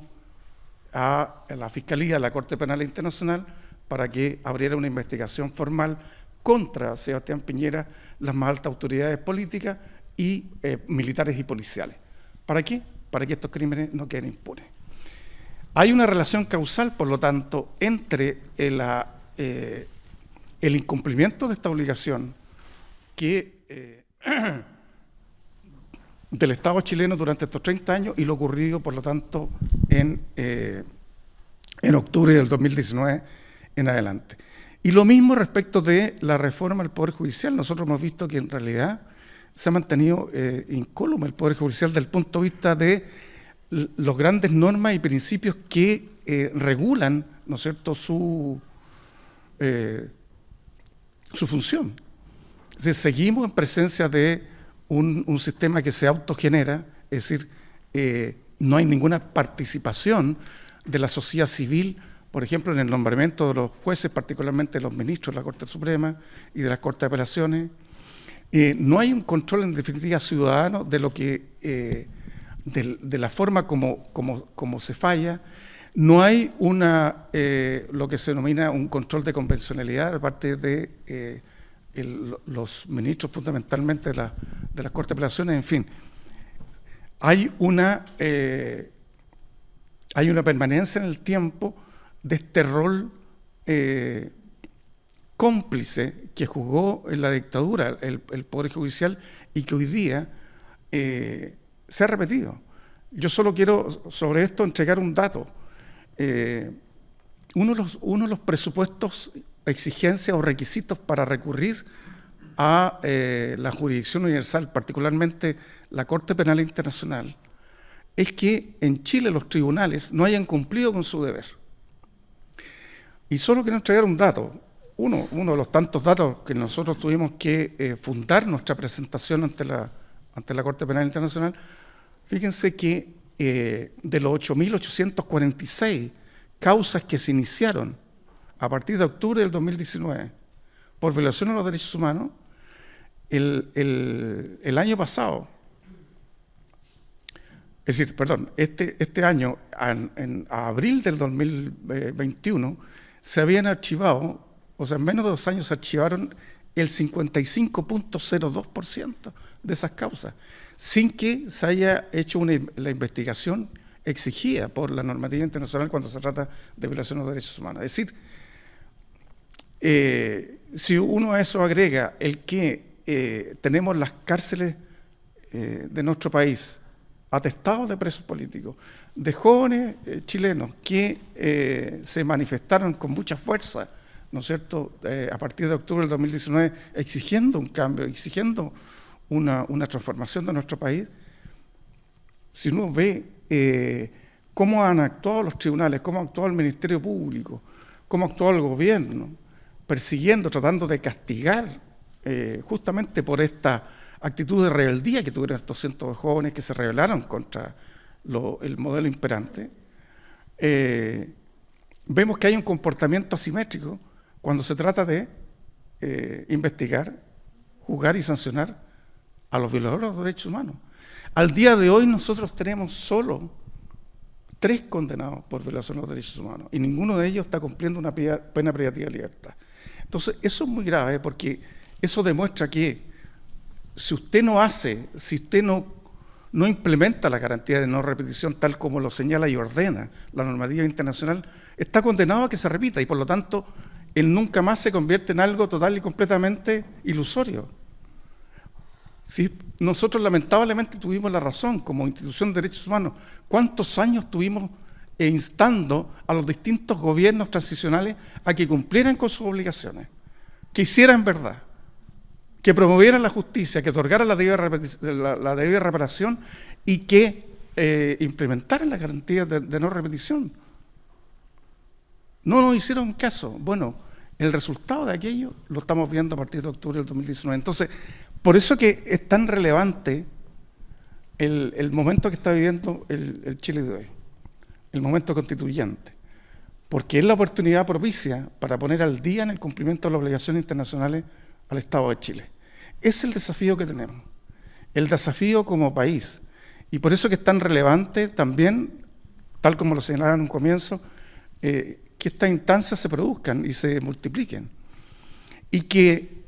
a la Fiscalía, a la Corte Penal Internacional, para que abriera una investigación formal contra Sebastián Piñera, las más altas autoridades políticas y militares y policiales. ¿Para qué? Para que estos crímenes no queden impunes. Hay una relación causal, por lo tanto, entre el incumplimiento de esta obligación del Estado chileno durante estos 30 años y lo ocurrido, por lo tanto, en octubre del 2019 en adelante. Y lo mismo respecto de la reforma del Poder Judicial. Nosotros hemos visto que en realidad se ha mantenido incólume el Poder Judicial desde el punto de vista de los grandes normas y principios que regulan, ¿no es cierto?, su función. Es decir, seguimos en presencia de un sistema que se autogenera, es decir, no hay ninguna participación de la sociedad civil, por ejemplo, en el nombramiento de los jueces, particularmente de los ministros de la Corte Suprema y de la Corte de Apelaciones. No hay un control, en definitiva, ciudadano de lo que, de la forma como se falla. No hay lo que se denomina un control de convencionalidad de parte de los ministros, fundamentalmente de la Corte de Apelaciones. En fin, hay una permanencia en el tiempo de este rol cómplice que jugó en la dictadura el Poder Judicial y que hoy día se ha repetido. Yo solo quiero sobre esto entregar un dato. Uno de los presupuestos, exigencias o requisitos para recurrir a la jurisdicción universal, particularmente la Corte Penal Internacional, es que en Chile los tribunales no hayan cumplido con su deber. Y solo quiero entregar un dato, uno de los tantos datos que nosotros tuvimos que fundar nuestra presentación ante la Corte Penal Internacional. Fíjense que de los 8.846 causas que se iniciaron a partir de octubre del 2019 por violación de los derechos humanos, el año pasado, es decir, perdón, este año, en abril del 2021, se habían archivado, o sea, en menos de 2 años se archivaron el 55.02% de esas causas, sin que se haya hecho la investigación exigida por la normativa internacional cuando se trata de violación de los derechos humanos. Es decir, si uno a eso agrega el que tenemos las cárceles de nuestro país atestados de presos políticos, de jóvenes chilenos que se manifestaron con mucha fuerza, ¿no es cierto?, a partir de octubre del 2019, exigiendo un cambio, exigiendo una transformación de nuestro país. Si uno ve cómo han actuado los tribunales, cómo ha actuado el Ministerio Público, cómo ha actuado el gobierno, persiguiendo, tratando de castigar justamente por esta actitud de rebeldía que tuvieron estos cientos de jóvenes que se rebelaron contra el modelo imperante, vemos que hay un comportamiento asimétrico cuando se trata de investigar, juzgar y sancionar a los violadores de los derechos humanos. Al día de hoy nosotros tenemos solo 3 condenados por violación de los derechos humanos y ninguno de ellos está cumpliendo una pena privativa de libertad. Entonces, eso es muy grave porque eso demuestra que si usted no implementa la garantía de no repetición tal como lo señala y ordena la normativa internacional, está condenado a que se repita y por lo tanto el nunca más se convierte en algo total y completamente ilusorio. Si nosotros lamentablemente tuvimos la razón como institución de derechos humanos, ¿cuántos años tuvimos instando a los distintos gobiernos transicionales a que cumplieran con sus obligaciones, que hicieran verdad, que promovieran la justicia, que otorgaran la debida reparación y que implementaran las garantías de no repetición? No nos hicieron caso. Bueno, el resultado de aquello lo estamos viendo a partir de octubre del 2019. Entonces, por eso que es tan relevante el momento que está viviendo el Chile de hoy, el momento constituyente, porque es la oportunidad propicia para poner al día en el cumplimiento de las obligaciones internacionales al Estado de Chile. Es el desafío que tenemos, el desafío como país, y por eso que es tan relevante también, tal como lo señalaba en un comienzo, que estas instancias se produzcan y se multipliquen, y que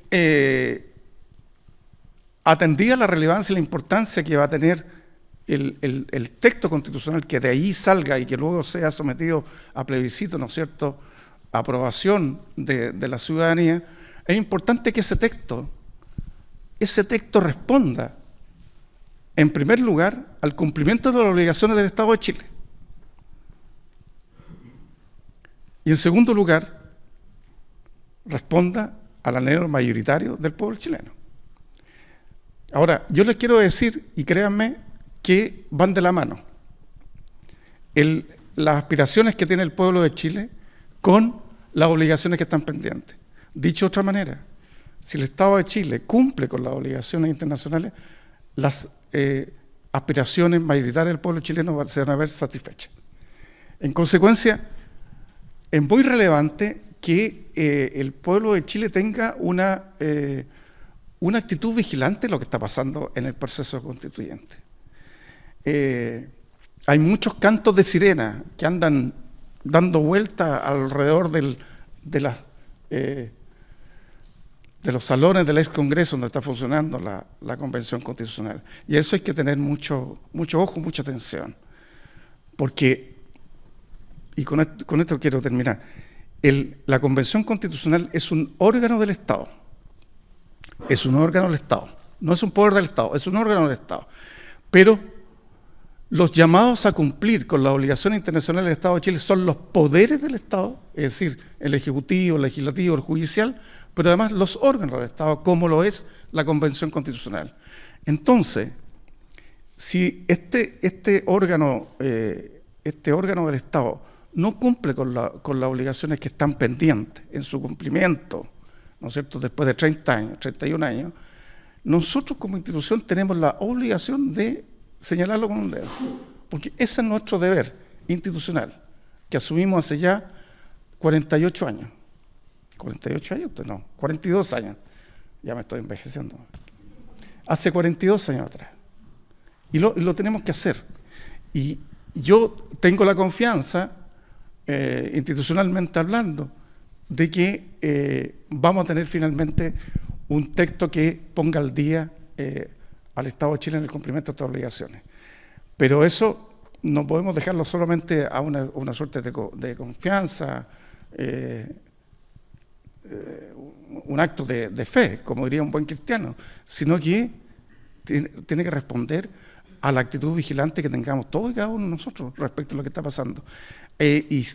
atendida la relevancia y la importancia que va a tener el texto constitucional, que de ahí salga y que luego sea sometido a plebiscito, ¿no es cierto?, aprobación de la ciudadanía, es importante que ese texto responda, en primer lugar, al cumplimiento de las obligaciones del Estado de Chile. Y en segundo lugar, responda al anhelo mayoritario del pueblo chileno. Ahora, yo les quiero decir, y créanme, que van de la mano las aspiraciones que tiene el pueblo de Chile con las obligaciones que están pendientes. Dicho de otra manera, si el Estado de Chile cumple con las obligaciones internacionales, las aspiraciones mayoritarias del pueblo chileno se van a ver satisfechas. En consecuencia, es muy relevante que el pueblo de Chile tenga una actitud vigilante de lo que está pasando en el proceso constituyente. Hay muchos cantos de sirena que andan dando vueltas alrededor de los salones del ex Congreso donde está funcionando la Convención Constitucional. Y a eso hay que tener mucho ojo, mucha atención. Porque, y con esto quiero terminar, la Convención Constitucional es un órgano del Estado. Es un órgano del Estado. No es un poder del Estado, es un órgano del Estado. Pero los llamados a cumplir con las obligaciones internacionales del Estado de Chile son los poderes del Estado, es decir, el Ejecutivo, el Legislativo, el Judicial, pero además los órganos del Estado, como lo es la Convención Constitucional. Entonces, si este órgano del Estado no cumple con las obligaciones que están pendientes en su cumplimiento, ¿no es cierto?, después de 30 años, 31 años, nosotros como institución tenemos la obligación de señalarlo con un dedo, porque ese es nuestro deber institucional, que asumimos hace ya 48 años. 48 años, no, 42 años, ya me estoy envejeciendo. Hace 42 años atrás. Y lo tenemos que hacer. Y yo tengo la confianza, institucionalmente hablando, de que vamos a tener finalmente un texto que ponga al día al Estado de Chile en el cumplimiento de estas obligaciones. Pero eso no podemos dejarlo solamente a una suerte de confianza, un acto de fe, como diría un buen cristiano, sino que tiene que responder a la actitud vigilante que tengamos todos y cada uno de nosotros respecto a lo que está pasando. Y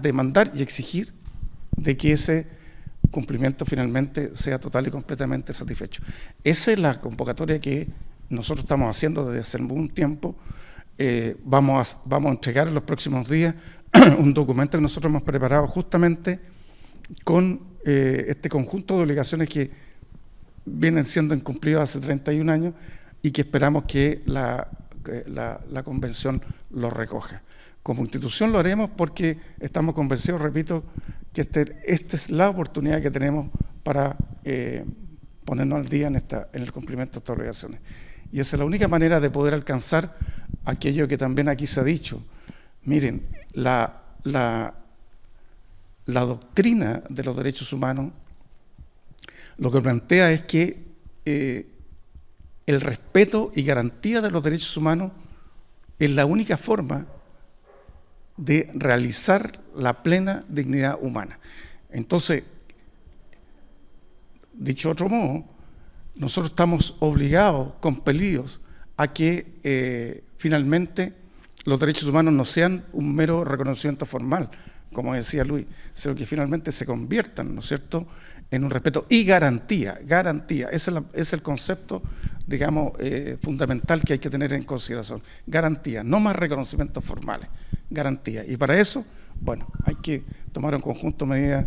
demandar y exigir de que ese cumplimiento finalmente sea total y completamente satisfecho. Esa es la convocatoria que nosotros estamos haciendo desde hace algún tiempo. Vamos a entregar en los próximos días un documento que nosotros hemos preparado justamente con este conjunto de obligaciones que vienen siendo incumplidas hace 31 años y que esperamos que la Convención lo recoja. Como institución lo haremos porque estamos convencidos, repito, que esta es la oportunidad que tenemos para ponernos al día en el cumplimiento de estas obligaciones. Y esa es la única manera de poder alcanzar aquello que también aquí se ha dicho. Miren, la doctrina de los derechos humanos lo que plantea es que el respeto y garantía de los derechos humanos es la única forma de realizar la plena dignidad humana. Entonces, dicho de otro modo, nosotros estamos obligados, compelidos a que finalmente los derechos humanos no sean un mero reconocimiento formal, como decía Luis, sino que finalmente se conviertan, ¿no es cierto?, en un respeto y garantía. Ese es el concepto, digamos, fundamental que hay que tener en consideración. Garantía, no más reconocimientos formales, garantía. Y para eso, bueno, hay que tomar un conjunto de medidas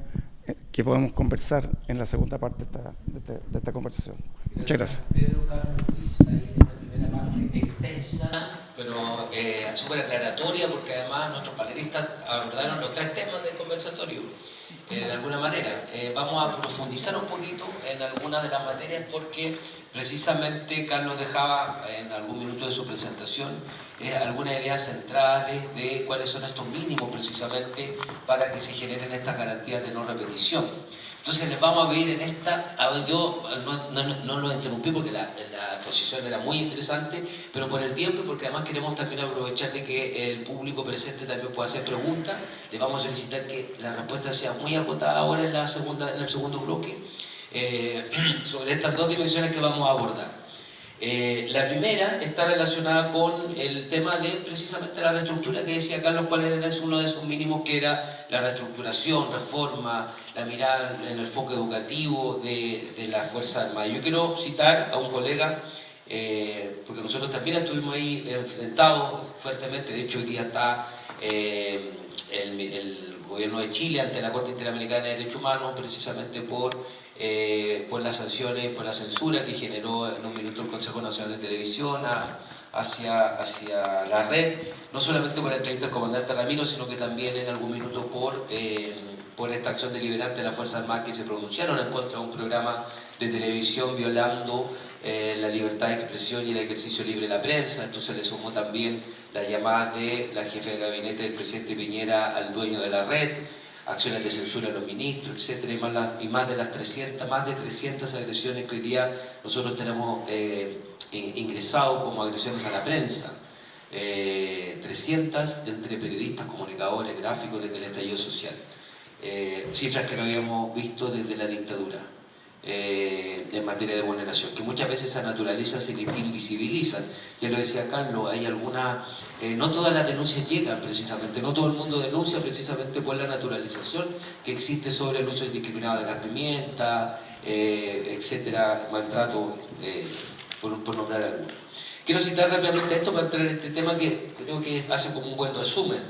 que podemos conversar en la segunda parte de esta conversación. Muchas gracias. Pedro Carlos Luis, ahí en esta primera parte extensa, pero súper aclaratoria, porque además nuestros panelistas abordaron los 3 temas del conversatorio. De alguna manera, vamos a profundizar un poquito en algunas de las materias porque precisamente Carlos dejaba en algún minuto de su presentación algunas ideas centrales de cuáles son estos mínimos precisamente para que se generen estas garantías de no repetición. Entonces les vamos a pedir en esta, yo no lo interrumpí porque la exposición era muy interesante, pero por el tiempo y porque además queremos también aprovechar de que el público presente también pueda hacer preguntas, les vamos a solicitar que la respuesta sea muy acotada ahora en el segundo bloque, sobre estas 2 dimensiones que vamos a abordar. La primera está relacionada con el tema de precisamente la reestructura que decía Carlos, cuál era uno de esos mínimos, que era la reestructuración, reforma, la mirada en el foco educativo de la Fuerza Armada. Yo quiero citar a un colega, porque nosotros también estuvimos ahí enfrentados fuertemente. De hecho hoy día está el gobierno de Chile ante la Corte Interamericana de Derechos Humanos, precisamente por las sanciones, por la censura que generó en un minuto el Consejo Nacional de Televisión hacia la red, no solamente por la entrevista del comandante Ramiro, sino que también en algún minuto por esta acción deliberante de las Fuerzas Armadas que se pronunciaron en contra de un programa de televisión violando la libertad de expresión y el ejercicio libre de la prensa. Esto se le sumó también la llamada de la jefa de gabinete del presidente Piñera al dueño de la red, acciones de censura a los ministros, etcétera, y más de 300 agresiones que hoy día nosotros tenemos ingresado como agresiones a la prensa. 300 entre periodistas, comunicadores, gráficos desde el estallido social. Cifras que no habíamos visto desde la dictadura en materia de vulneración, que muchas veces se naturalizan, se invisibilizan. Ya lo decía Carlos, hay alguna, no todas las denuncias llegan precisamente, no todo el mundo denuncia precisamente por la naturalización que existe sobre el uso indiscriminado de gas pimienta, etcétera, maltrato, por nombrar algunos. Quiero citar rápidamente esto para entrar en este tema que creo que hace como un buen resumen.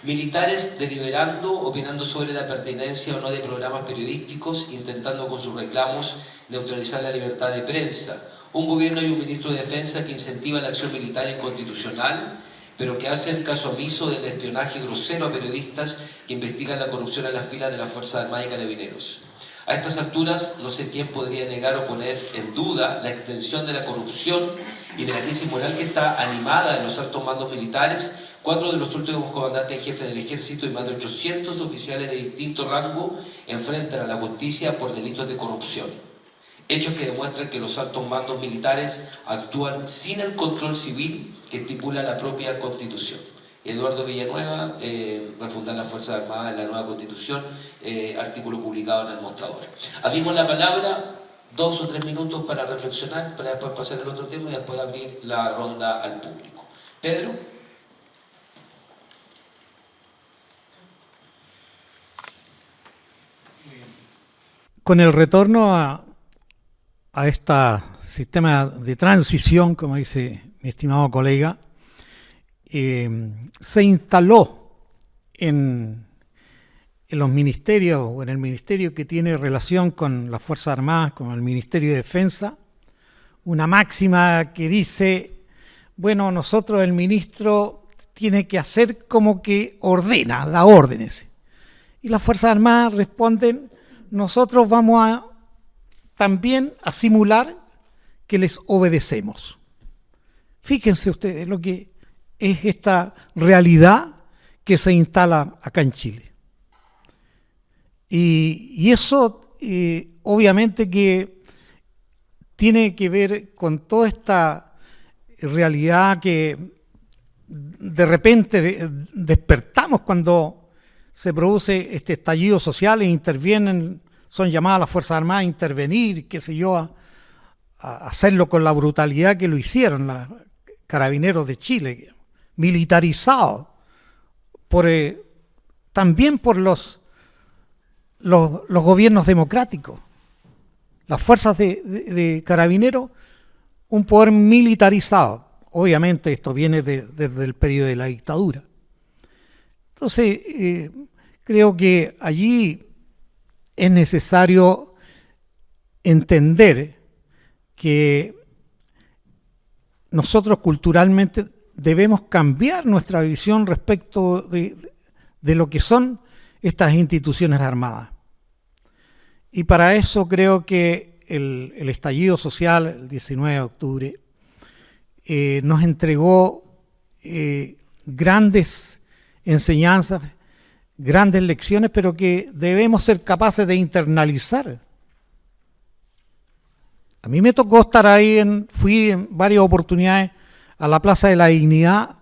Militares deliberando, opinando sobre la pertinencia o no de programas periodísticos, intentando con sus reclamos neutralizar la libertad de prensa. Un gobierno y un ministro de Defensa que incentiva la acción militar inconstitucional, pero que hacen caso omiso del espionaje grosero a periodistas que investigan la corrupción en las filas de las Fuerzas Armadas y Carabineros. A estas alturas, no sé quién podría negar o poner en duda la extensión de la corrupción y de la crisis moral que está animada en los altos mandos militares. 4 de los últimos comandantes en jefe del ejército y más de 800 oficiales de distinto rango enfrentan a la justicia por delitos de corrupción. Hechos que demuestran que los altos mandos militares actúan sin el control civil que estipula la propia Constitución. Eduardo Villanueva, refundar las Fuerzas Armadas en la nueva Constitución, artículo publicado en El Mostrador. Abrimos la palabra, 2 o 3 minutos para reflexionar, para después pasar al otro tema y después abrir la ronda al público. Pedro. Con el retorno a este sistema de transición, como dice mi estimado colega, se instaló en los ministerios o en el ministerio que tiene relación con las Fuerzas Armadas, con el Ministerio de Defensa, una máxima que dice, bueno, nosotros el ministro tiene que hacer como que ordena, da órdenes. Y las Fuerzas Armadas responden, nosotros vamos también a simular que les obedecemos. Fíjense ustedes lo que es esta realidad que se instala acá en Chile. Y eso obviamente que tiene que ver con toda esta realidad que de repente despertamos cuando se produce este estallido social e intervienen, son llamadas las Fuerzas Armadas a intervenir, qué sé yo, a hacerlo con la brutalidad que lo hicieron los Carabineros de Chile, militarizados también por los gobiernos democráticos. Las fuerzas de Carabineros, un poder militarizado. Obviamente esto viene desde el periodo de la dictadura. Entonces, creo que allí es necesario entender que nosotros culturalmente debemos cambiar nuestra visión respecto de lo que son estas instituciones armadas. Y para eso creo que el estallido social, el 19 de octubre, nos entregó grandes enseñanzas, grandes lecciones, pero que debemos ser capaces de internalizar. A mí me tocó estar ahí, fui en varias oportunidades a la Plaza de la Dignidad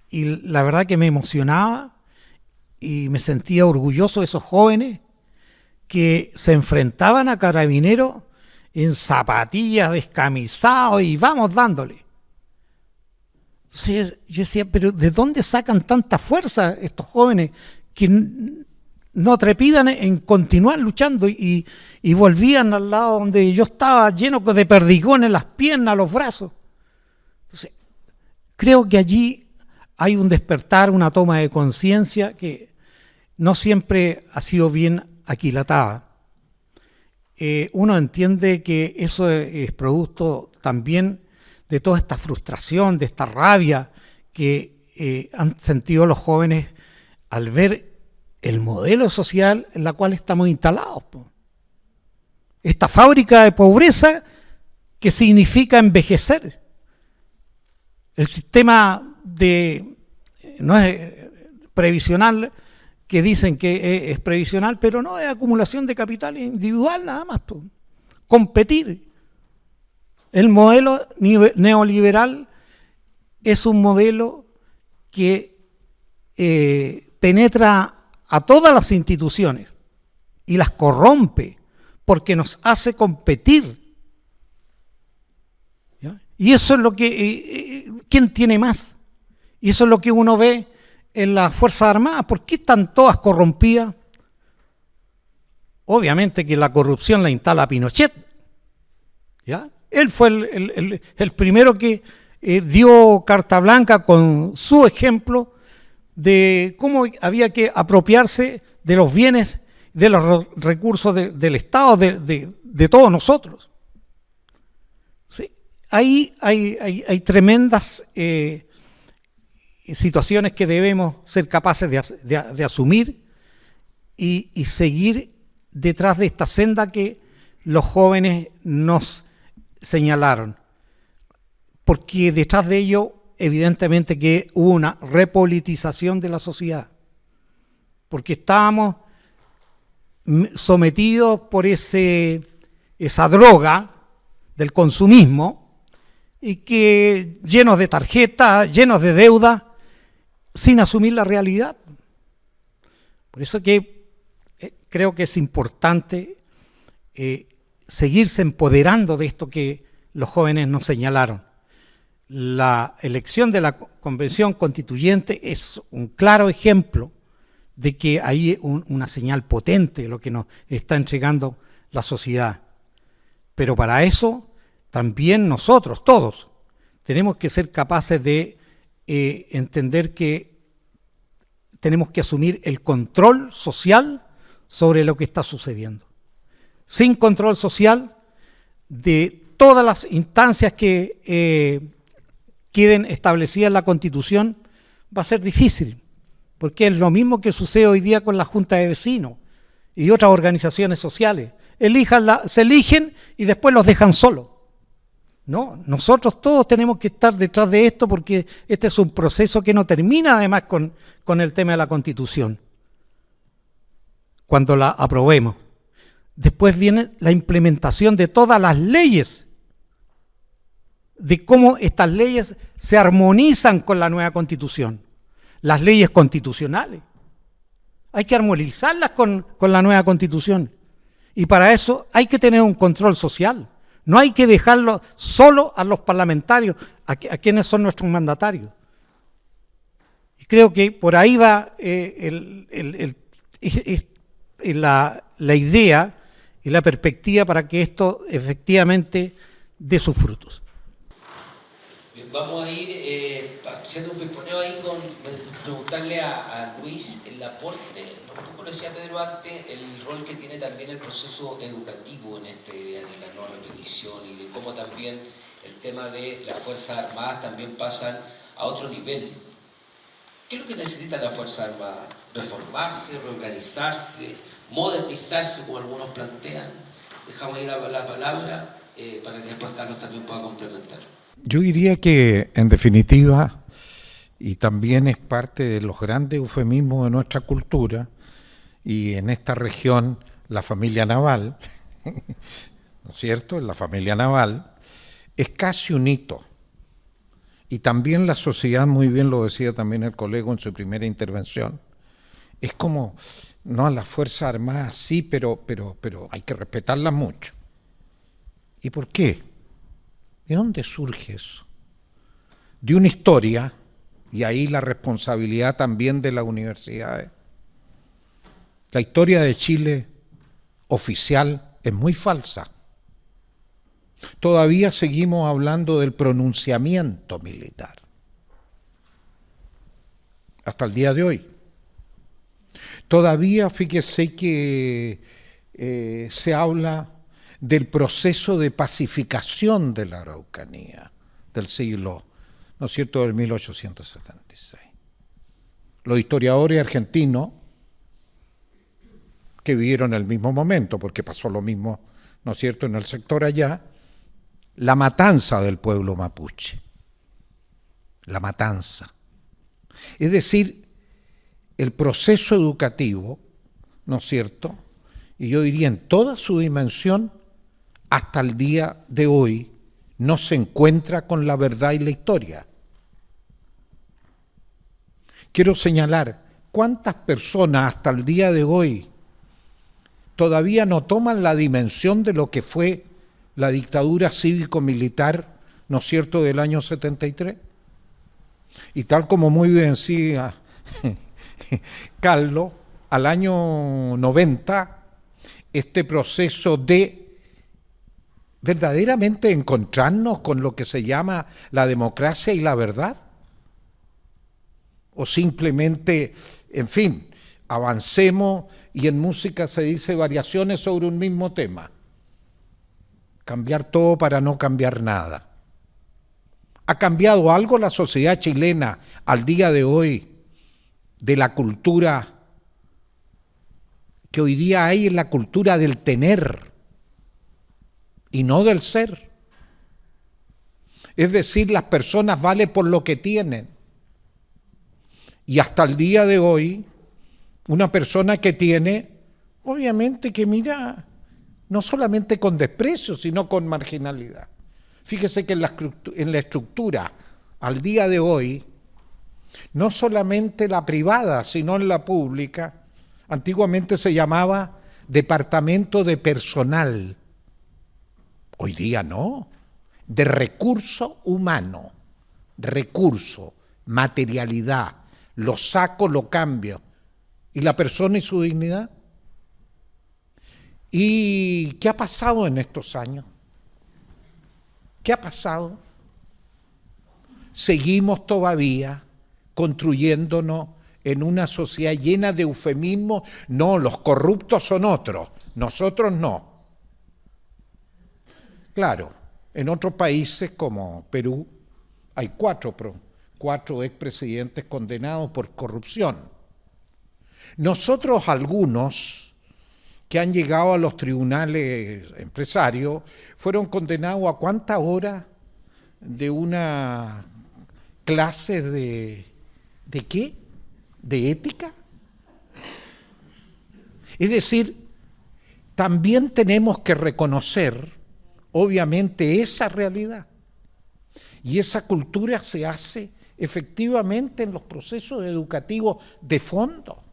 y la verdad que me emocionaba y me sentía orgulloso de esos jóvenes que se enfrentaban a Carabineros en zapatillas, descamisados y vamos dándole. Entonces yo decía, pero ¿de dónde sacan tanta fuerza estos jóvenes que no trepidan en continuar luchando y volvían al lado donde yo estaba lleno de perdigones, las piernas, los brazos? Entonces, creo que allí hay un despertar, una toma de conciencia que no siempre ha sido bien aquilatada. Uno entiende que eso es producto también de toda esta frustración, de esta rabia que han sentido los jóvenes al ver el modelo social en la cual estamos instalados. Esta fábrica de pobreza que significa envejecer. El sistema no es previsional, que dicen que es previsional, pero no, es acumulación de capital individual nada más. Competir. El modelo neoliberal es un modelo que penetra a todas las instituciones y las corrompe porque nos hace competir. ¿Ya? Y eso es lo que... ¿quién tiene más? Y eso es lo que uno ve en las Fuerzas Armadas. ¿Por qué están todas corrompidas? Obviamente que la corrupción la instala Pinochet. ¿Ya? Él fue el primero que dio carta blanca con su ejemplo de cómo había que apropiarse de los bienes, de los recursos del Estado, de todos nosotros. ¿Sí? Ahí hay tremendas situaciones que debemos ser capaces de asumir y seguir detrás de esta senda que los jóvenes nos señalaron. Porque detrás de ello, evidentemente que hubo una repolitización de la sociedad. Porque estábamos sometidos por esa droga del consumismo y que llenos de tarjetas, llenos de deuda, sin asumir la realidad. Por eso que creo que es importante seguirse empoderando de esto que los jóvenes nos señalaron. La elección de la Convención Constituyente es un claro ejemplo de que hay una señal potente de lo que nos está entregando la sociedad. Pero para eso también nosotros, todos, tenemos que ser capaces de entender que tenemos que asumir el control social sobre lo que está sucediendo. Sin control social de todas las instancias que queden establecidas en la Constitución, va a ser difícil, porque es lo mismo que sucede hoy día con la Junta de Vecinos y otras organizaciones sociales. Se eligen y después los dejan solos. No, nosotros todos tenemos que estar detrás de esto porque este es un proceso que no termina además con el tema de la Constitución, cuando la aprobemos. Después viene la implementación de todas las leyes, de cómo estas leyes se armonizan con la nueva Constitución. Las leyes constitucionales. Hay que armonizarlas con la nueva Constitución. Y para eso hay que tener un control social. No hay que dejarlo solo a los parlamentarios, a quienes son nuestros mandatarios. Y creo que por ahí va la idea y la perspectiva para que esto efectivamente dé sus frutos. Bien, vamos a ir haciendo un pimponeo ahí con preguntarle a Luis el aporte, un poco lo decía Pedro antes, el rol que tiene también el proceso educativo en de la no repetición y de cómo también el tema de las Fuerzas Armadas también pasan a otro nivel. ¿Qué es lo que necesitan las Fuerzas Armadas? ¿Reformarse, reorganizarse, modernizarse, como algunos plantean? Dejamos ahí la palabra para que después Carlos también pueda complementar. Yo diría que, en definitiva, y también es parte de los grandes eufemismos de nuestra cultura, y en esta región, la familia naval, ¿no es cierto? La familia naval es casi un hito. Y también la sociedad, muy bien lo decía también el colega en su primera intervención, es como, no, las Fuerzas Armadas sí, pero hay que respetarlas mucho. ¿Y por qué? ¿De dónde surge eso? De una historia, y ahí la responsabilidad también de las universidades. La historia de Chile oficial es muy falsa. Todavía seguimos hablando del pronunciamiento militar. Hasta el día de hoy. Todavía fíjese que se habla del proceso de pacificación de la Araucanía del siglo, ¿no es cierto?, del 1876. Los historiadores argentinos que vivieron el mismo momento, porque pasó lo mismo, ¿no es cierto?, en el sector allá, la matanza del pueblo mapuche, la matanza. Es decir, el proceso educativo, ¿no es cierto?, y yo diría en toda su dimensión, hasta el día de hoy, no se encuentra con la verdad y la historia. Quiero señalar cuántas personas hasta el día de hoy todavía no toman la dimensión de lo que fue la dictadura cívico-militar, ¿no es cierto?, del año 73. Y tal como muy bien decía Carlos, al año 90, este proceso de verdaderamente encontrarnos con lo que se llama la democracia y la verdad, o simplemente, en fin, avancemos y en música se dice variaciones sobre un mismo tema, cambiar todo para no cambiar nada. ¿Ha cambiado algo la sociedad chilena al día de hoy de la cultura que hoy día hay en la cultura del tener y no del ser? Es decir, las personas valen por lo que tienen. Y hasta el día de hoy, una persona que tiene, obviamente que mira, no solamente con desprecio, sino con marginalidad. Fíjese que en la estructura, al día de hoy, no solamente la privada, sino en la pública, antiguamente se llamaba departamento de personal. Hoy día no, de recurso humano, recurso, materialidad, lo saco, lo cambio. ¿Y la persona y su dignidad? ¿Y qué ha pasado en estos años? ¿Qué ha pasado? Seguimos todavía construyéndonos en una sociedad llena de eufemismos. No, los corruptos son otros, nosotros no. Claro, en otros países como Perú hay cuatro expresidentes condenados por corrupción. Nosotros algunos que han llegado a los tribunales empresarios fueron condenados a ¿cuántas horas de una clase de qué? ¿De ética? Es decir, también tenemos que reconocer, obviamente, esa realidad. Y esa cultura se hace efectivamente en los procesos educativos de fondo.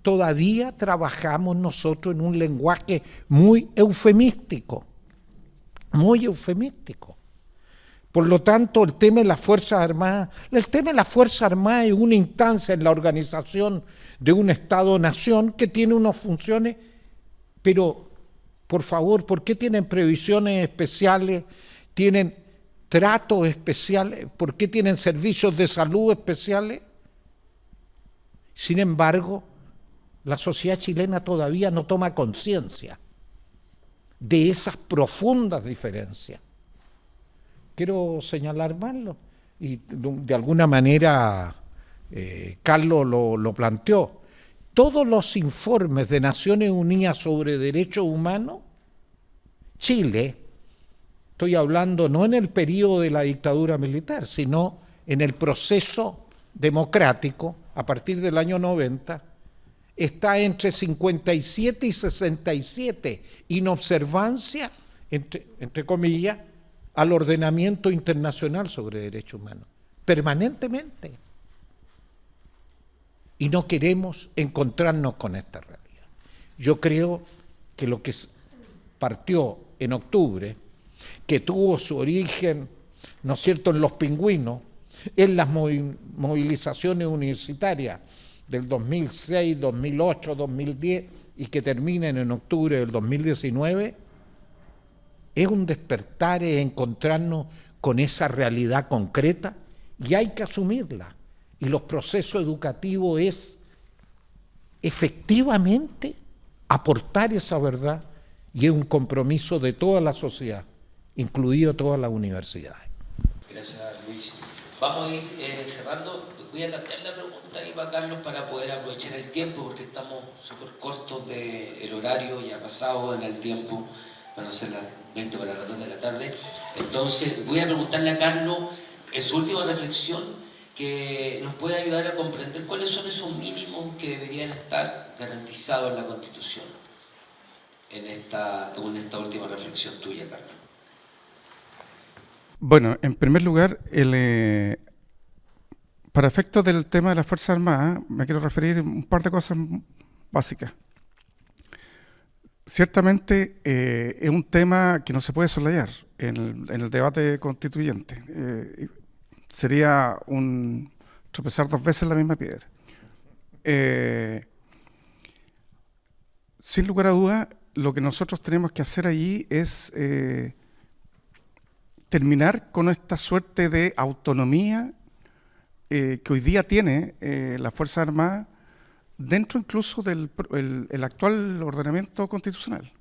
Todavía trabajamos nosotros en un lenguaje muy eufemístico, muy eufemístico. Por lo tanto, el tema de las Fuerzas Armadas es una instancia en la organización de un Estado-nación que tiene unas funciones, pero, por favor, ¿por qué tienen previsiones especiales? ¿Tienen tratos especiales? ¿Por qué tienen servicios de salud especiales? Sin embargo, la sociedad chilena todavía no toma conciencia de esas profundas diferencias. Quiero señalar más, y de alguna manera Carlos lo planteó. Todos los informes de Naciones Unidas sobre derechos humanos, Chile, estoy hablando no en el periodo de la dictadura militar, sino en el proceso democrático, a partir del año 90, está entre 57 y 67, inobservancia, entre comillas, al ordenamiento internacional sobre derechos humanos, permanentemente. Y no queremos encontrarnos con esta realidad. Yo creo que lo que partió en octubre, que tuvo su origen, ¿no es cierto?, en los pingüinos, en las movilizaciones universitarias del 2006, 2008, 2010 y que terminen en octubre del 2019, es un despertar, es encontrarnos con esa realidad concreta y hay que asumirla. Y los procesos educativos es efectivamente aportar esa verdad, y es un compromiso de toda la sociedad, incluido todas las universidades. Gracias, Luis. Vamos a ir cerrando. Voy a cambiar la pregunta ahí para Carlos para poder aprovechar el tiempo, porque estamos súper cortos del horario, ya pasado en el tiempo, van a ser las 20 para las 2 de la tarde. Entonces voy a preguntarle a Carlos, en su última reflexión, que nos puede ayudar a comprender cuáles son esos mínimos que deberían estar garantizados en la Constitución, en esta última reflexión tuya, Carlos. Bueno, en primer lugar, para efectos del tema de las Fuerzas Armadas, me quiero referir a un par de cosas básicas. Ciertamente es un tema que no se puede soslayar en el debate constituyente. Sería un tropezar dos veces en la misma piedra. Sin lugar a dudas, lo que nosotros tenemos que hacer allí es terminar con esta suerte de autonomía que hoy día tiene las Fuerzas Armadas dentro incluso del el actual ordenamiento constitucional.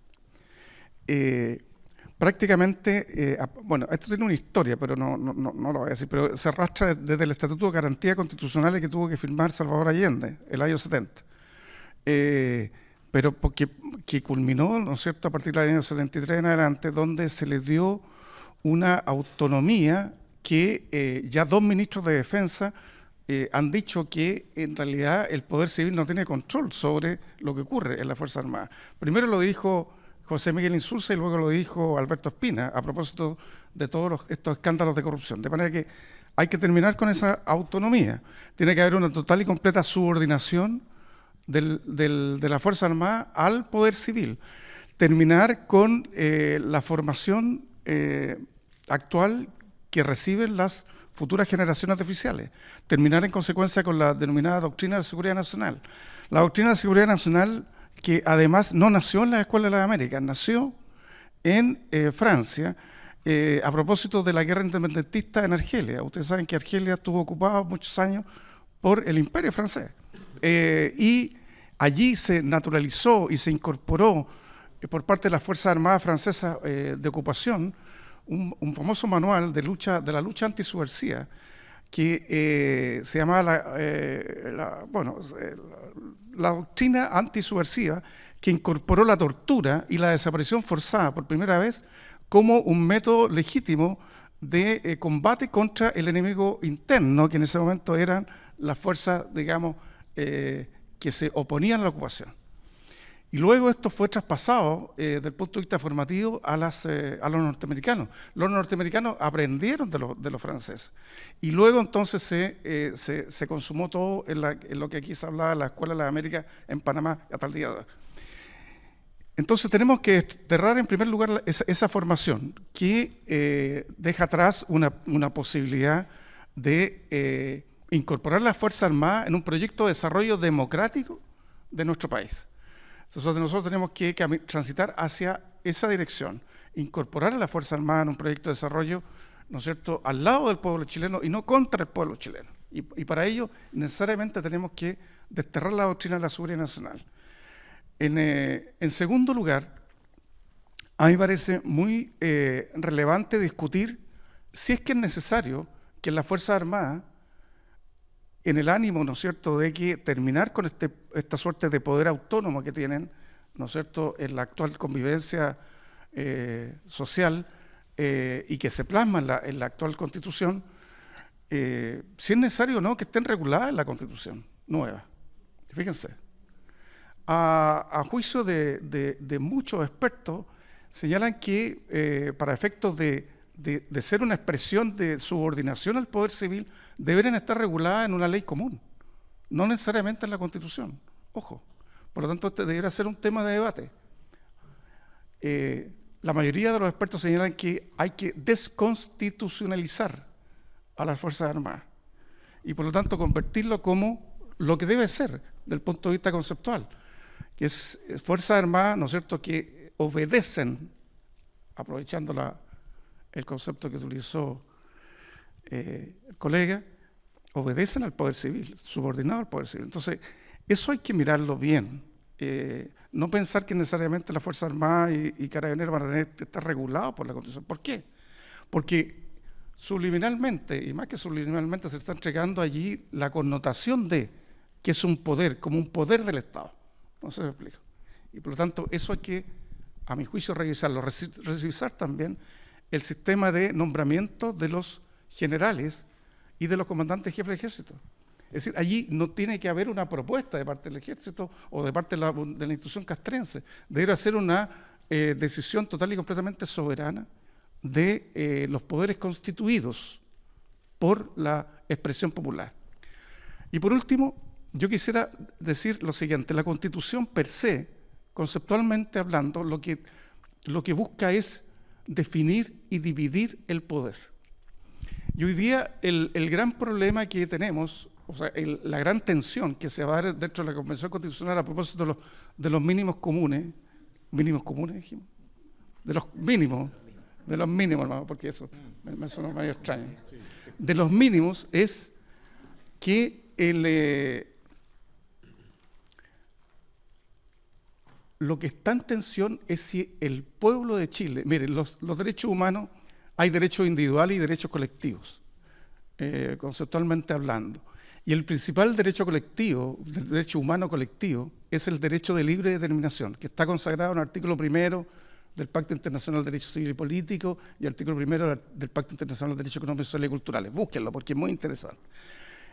Prácticamente, bueno, esto tiene una historia, pero no lo voy a decir, pero se arrastra desde el Estatuto de Garantías Constitucionales que tuvo que firmar Salvador Allende, el año 70. Pero que culminó, ¿no es cierto?, a partir del año 73 en adelante, donde se le dio una autonomía que ya dos ministros de Defensa han dicho que en realidad el Poder Civil no tiene control sobre lo que ocurre en las Fuerzas Armadas. Primero lo dijo José Miguel Insulza y luego lo dijo Alberto Espina a propósito de todos estos escándalos de corrupción. De manera que hay que terminar con esa autonomía. Tiene que haber una total y completa subordinación de la Fuerza Armada al Poder Civil. Terminar con la formación actual que reciben las futuras generaciones de oficiales. Terminar en consecuencia con la denominada Doctrina de Seguridad Nacional. La Doctrina de Seguridad Nacional, que además no nació en las Escuelas de las Américas, nació en Francia a propósito de la guerra independentista en Argelia. Ustedes saben que Argelia estuvo ocupada muchos años por el Imperio francés. Y allí se naturalizó y se incorporó por parte de las Fuerzas Armadas Francesas de ocupación un famoso manual de la lucha antisubversiva que se llamaba la doctrina antisubversiva, que incorporó la tortura y la desaparición forzada por primera vez como un método legítimo de combate contra el enemigo interno, que en ese momento eran las fuerzas, digamos, que se oponían a la ocupación. Y luego esto fue traspasado desde el punto de vista formativo a los norteamericanos. Los norteamericanos aprendieron de los franceses. Y luego entonces se consumó todo en lo que aquí se hablaba de la Escuela de las Américas en Panamá hasta el día de hoy. Entonces tenemos que desterrar en primer lugar esa formación que deja atrás una posibilidad de incorporar las Fuerzas Armadas en un proyecto de desarrollo democrático de nuestro país. Entonces nosotros tenemos que transitar hacia esa dirección, incorporar a las Fuerzas Armadas en un proyecto de desarrollo, ¿no es cierto?, al lado del pueblo chileno y no contra el pueblo chileno. Y para ello necesariamente tenemos que desterrar la doctrina de la seguridad nacional. En segundo lugar, a mí me parece muy relevante discutir si es que es necesario que las Fuerzas Armadas, en el ánimo, ¿no es cierto?, de que terminar con esta suerte de poder autónomo que tienen, ¿no es cierto?, en la actual convivencia social y que se plasma en la actual Constitución, si es necesario o no que estén reguladas en la Constitución nueva. Fíjense, a juicio de muchos expertos, señalan que para efectos de ser una expresión de subordinación al Poder Civil, deberían estar reguladas en una ley común, no necesariamente en la Constitución. Ojo, por lo tanto, este debería ser un tema de debate. La mayoría de los expertos señalan que hay que desconstitucionalizar a las Fuerzas Armadas y por lo tanto convertirlo como lo que debe ser desde el punto de vista conceptual, que es Fuerzas Armadas, ¿no es cierto?, que obedecen, aprovechando el concepto que utilizó el colega, obedecen al Poder Civil, subordinado al Poder Civil. Entonces, Eso hay que mirarlo bien. No pensar que necesariamente las Fuerzas Armadas y Carabineros van a tener que estar regulados por la Constitución. ¿Por qué? Porque subliminalmente, y más que subliminalmente, se está entregando allí la connotación de que es un poder, como un poder del Estado. No sé si me explico. Y por lo tanto, eso hay que, a mi juicio, revisarlo. Revisar también el sistema de nombramiento de los generales y de los comandantes jefes de ejército. Es decir, allí no tiene que haber una propuesta de parte del ejército o de parte de la institución castrense. Debe ser una decisión total y completamente soberana de los poderes constituidos por la expresión popular. Y por último, yo quisiera decir lo siguiente: la Constitución per se, conceptualmente hablando, lo que busca es definir y dividir el poder. Y hoy día el gran problema que tenemos, o sea, la gran tensión que se va a dar dentro de la Convención Constitucional a propósito de los mínimos comunes, dijimos, de los mínimos, hermano, porque eso me suena medio extraño. De los mínimos es que lo que está en tensión es si el pueblo de Chile, miren, los derechos humanos, hay derechos individuales y derechos colectivos, conceptualmente hablando. Y el principal derecho colectivo, el derecho humano colectivo, es el derecho de libre determinación, que está consagrado en el artículo 1 del Pacto Internacional de Derechos Civiles y Políticos y el artículo 1 del Pacto Internacional de Derechos Económicos, Sociales y Culturales. Búsquenlo porque es muy interesante.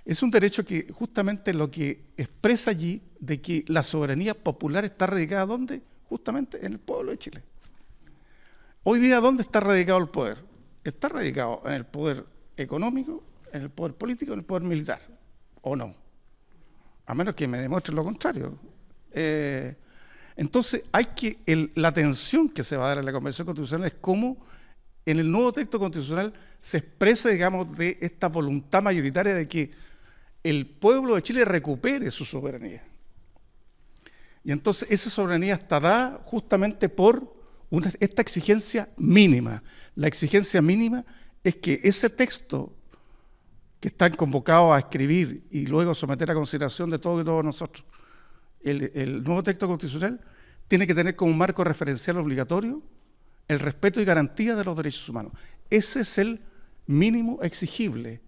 Es un derecho que justamente lo que expresa allí de que la soberanía popular está radicada ¿dónde? Justamente en el pueblo de Chile. Hoy día, ¿dónde está radicado el poder? Está radicado en el poder económico, en el poder político, en el poder militar, ¿o no? A menos que me demuestren lo contrario. Entonces, la tensión que se va a dar en la Convención Constitucional es cómo en el nuevo texto constitucional se expresa, digamos, de esta voluntad mayoritaria de que el pueblo de Chile recupere su soberanía. Y entonces esa soberanía está dada justamente por esta exigencia mínima. La exigencia mínima es que ese texto que están convocados a escribir y luego someter a consideración de todos y todos nosotros, el nuevo texto constitucional tiene que tener como marco referencial obligatorio el respeto y garantía de los derechos humanos. Ese es el mínimo exigible,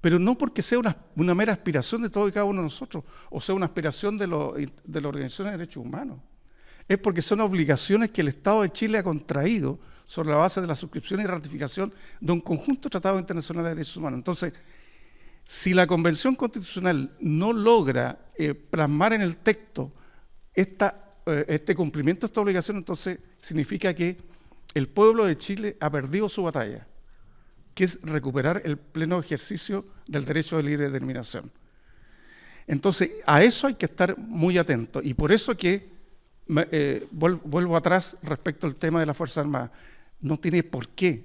pero no porque sea una mera aspiración de todos y cada uno de nosotros, o sea una aspiración de las organizaciones de derechos humanos. Es porque son obligaciones que el Estado de Chile ha contraído sobre la base de la suscripción y ratificación de un conjunto de tratados internacionales de derechos humanos. Entonces, si la Convención Constitucional no logra plasmar en el texto este cumplimiento de esta obligación, entonces significa que el pueblo de Chile ha perdido su batalla, que es recuperar el pleno ejercicio del derecho de libre determinación. Entonces, a eso hay que estar muy atentos, y por eso que vuelvo atrás respecto al tema de las Fuerzas Armadas. No tiene por qué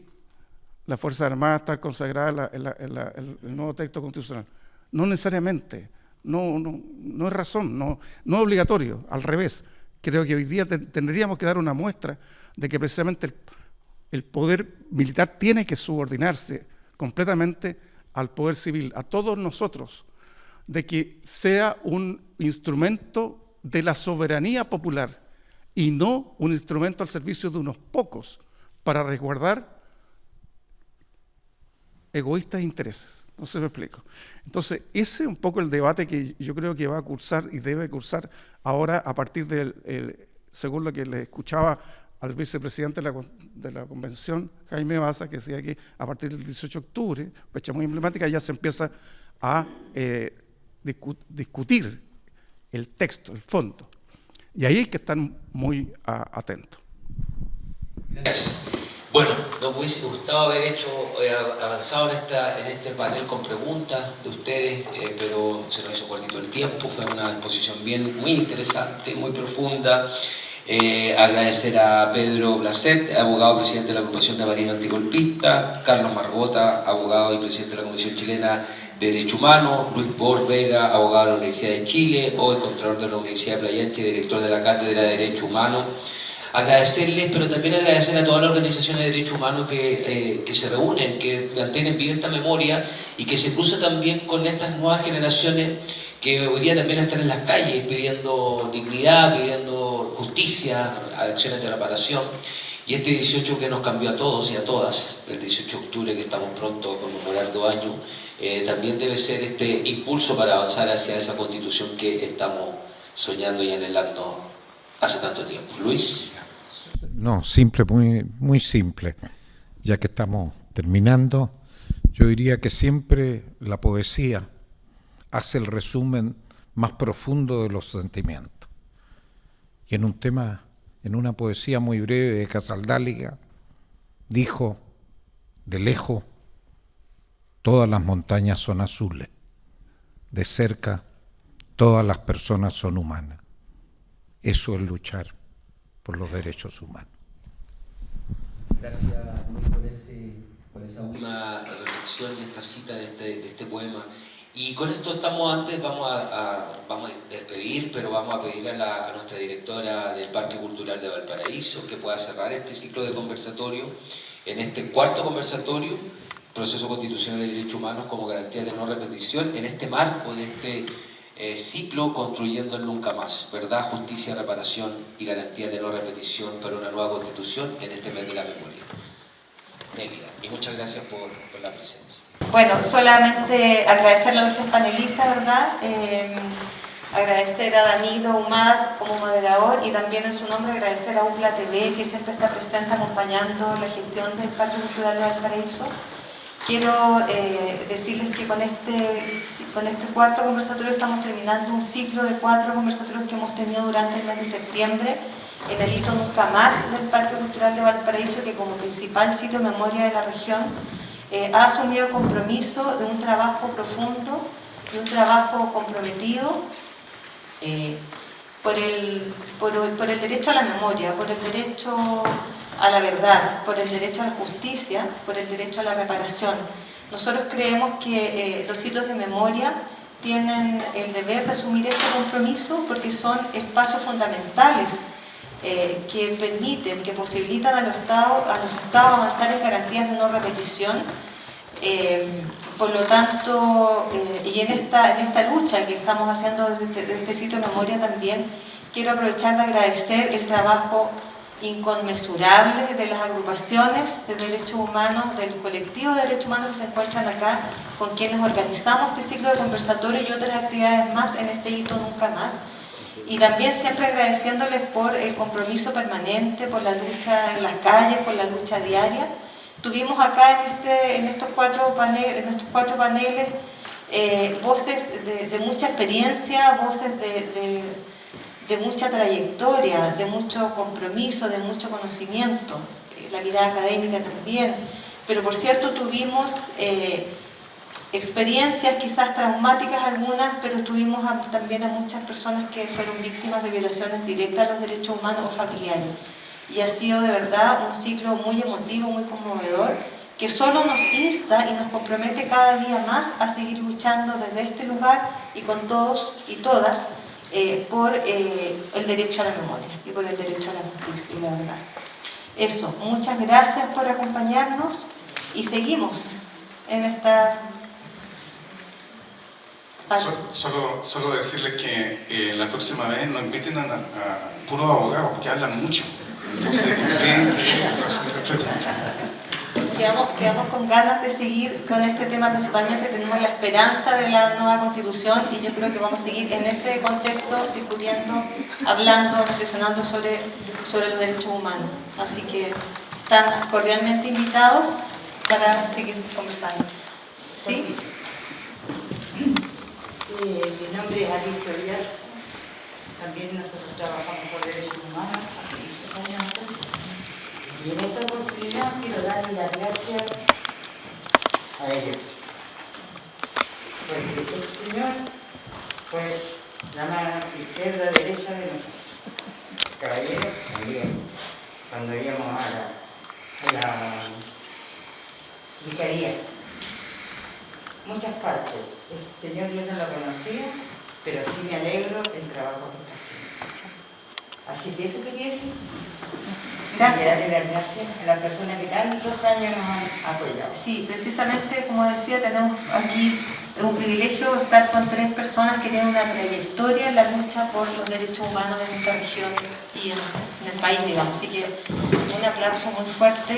la Fuerza Armada estar consagrada en el nuevo texto constitucional. No necesariamente, no es razón, no es obligatorio, al revés. Creo que hoy día tendríamos que dar una muestra de que precisamente el poder militar tiene que subordinarse completamente al poder civil, a todos nosotros, de que sea un instrumento de la soberanía popular y no un instrumento al servicio de unos pocos para resguardar egoístas intereses. No sé si me explico. Entonces, ese es un poco el debate que yo creo que va a cursar y debe cursar ahora a partir según lo que le escuchaba al vicepresidente de la Convención, Jaime Baza, que decía que a partir del 18 de octubre, fecha muy emblemática, ya se empieza a discutir el texto, el fondo. Y ahí hay que estar muy atentos. Gracias. Bueno, nos hubiese gustado haber avanzado en este panel con preguntas de ustedes, pero se nos hizo cortito el tiempo. Fue una exposición muy interesante, muy profunda. Agradecer a Pedro Blacet, abogado presidente de la Agrupación de Marinos Antigolpistas, Carlos Margota, abogado y presidente de la Comisión Chilena de Derechos Humanos, Luis Bor Vega, abogado de la Universidad de Chile, hoy contralor de la Universidad de Playa Ancha y director de la Cátedra de Derechos Humanos. Agradecerles, pero también agradecer a todas las organizaciones de derechos humanos que se reúnen, que mantienen viva esta memoria y que se cruzan también con estas nuevas generaciones que hoy día también están en las calles pidiendo dignidad, pidiendo justicia, acciones de reparación. Y este 18 que nos cambió a todos y a todas, el 18 de octubre que estamos pronto a conmemorar 2 años, también debe ser este impulso para avanzar hacia esa constitución que estamos soñando y anhelando hace tanto tiempo. Luis. No, simple, muy simple. Ya que estamos terminando, yo diría que siempre la poesía hace el resumen más profundo de los sentimientos. Y en un tema, en una poesía muy breve de Casaldáliga, dijo, de lejos, todas las montañas son azules, de cerca, todas las personas son humanas. Eso es luchar por los derechos humanos. Gracias, Luis, por esa última reflexión y esta cita de este poema. Y con esto vamos a despedir, pero vamos a pedir a nuestra directora del Parque Cultural de Valparaíso que pueda cerrar este ciclo de conversatorio en este 4º conversatorio, Proceso Constitucional de Derechos Humanos como garantía de no repetición, en este marco de este ciclo Construyendo el Nunca Más, verdad, justicia, reparación y garantía de no repetición para una nueva Constitución en este mes de la memoria. Nélida, y muchas gracias por la presencia. Bueno, solamente agradecerle a nuestros panelistas, ¿verdad? Agradecer a Danilo Humada como moderador y también en su nombre agradecer a UCLA TV que siempre está presente acompañando la gestión del Parque Cultural de Valparaíso. Quiero decirles que con este 4º conversatorio estamos terminando un ciclo de 4 conversatorios que hemos tenido durante el mes de septiembre en el hito Nunca Más del Parque Cultural de Valparaíso, que como principal sitio de memoria de la región ha asumido el compromiso de un trabajo profundo y un trabajo comprometido por el derecho a la memoria, por el derecho a la verdad, por el derecho a la justicia, por el derecho a la reparación. Nosotros creemos que los hitos de memoria tienen el deber de asumir este compromiso porque son espacios fundamentales que permiten, que posibilitan a los estados avanzar en garantías de no repetición. Por lo tanto, y en esta lucha que estamos haciendo desde este sitio de memoria también, quiero aprovechar de agradecer el trabajo inconmensurable de las agrupaciones de derechos humanos, del colectivo de derechos humanos que se encuentran acá, con quienes organizamos este ciclo de conversatorio y otras actividades más en este hito Nunca Más. Y también siempre agradeciéndoles por el compromiso permanente, por la lucha en las calles, por la lucha diaria. Tuvimos acá en estos cuatro paneles voces de mucha experiencia, voces de mucha trayectoria, de mucho compromiso, de mucho conocimiento, la mirada académica también. Pero por cierto tuvimos experiencias quizás traumáticas algunas, pero tuvimos también a muchas personas que fueron víctimas de violaciones directas a los derechos humanos o familiares. Y ha sido de verdad un ciclo muy emotivo, muy conmovedor, que solo nos insta y nos compromete cada día más a seguir luchando desde este lugar y con todos y todas por el derecho a la memoria y por el derecho a la justicia y la verdad. Eso, muchas gracias por acompañarnos y seguimos en esta... Solo decirles que la próxima vez nos inviten a puros abogados, que hablan mucho. Entonces, quedamos con ganas de seguir con este tema, principalmente tenemos la esperanza de la nueva Constitución y yo creo que vamos a seguir en ese contexto discutiendo, hablando, reflexionando sobre los derechos humanos. Así que están cordialmente invitados para seguir conversando. ¿Sí? Mi nombre es Alicia Ollas, también nosotros trabajamos por derechos humanos hace muchos años atrás. Y en esta oportunidad quiero darle las gracias a ellos. Porque el Señor fue la mano izquierda, derecha de nosotros. Caballeros, también, cuando íbamos a la vicaría, muchas partes. El Señor yo no lo conocía, pero sí me alegro del trabajo que está haciendo. Así que eso quería decir. Gracias. Darle las gracias a las personas que tantos años nos han apoyado. Sí, precisamente como decía, tenemos aquí Es un privilegio estar con 3 personas que tienen una trayectoria en la lucha por los derechos humanos en esta región y en el país, digamos. Así que un aplauso muy fuerte.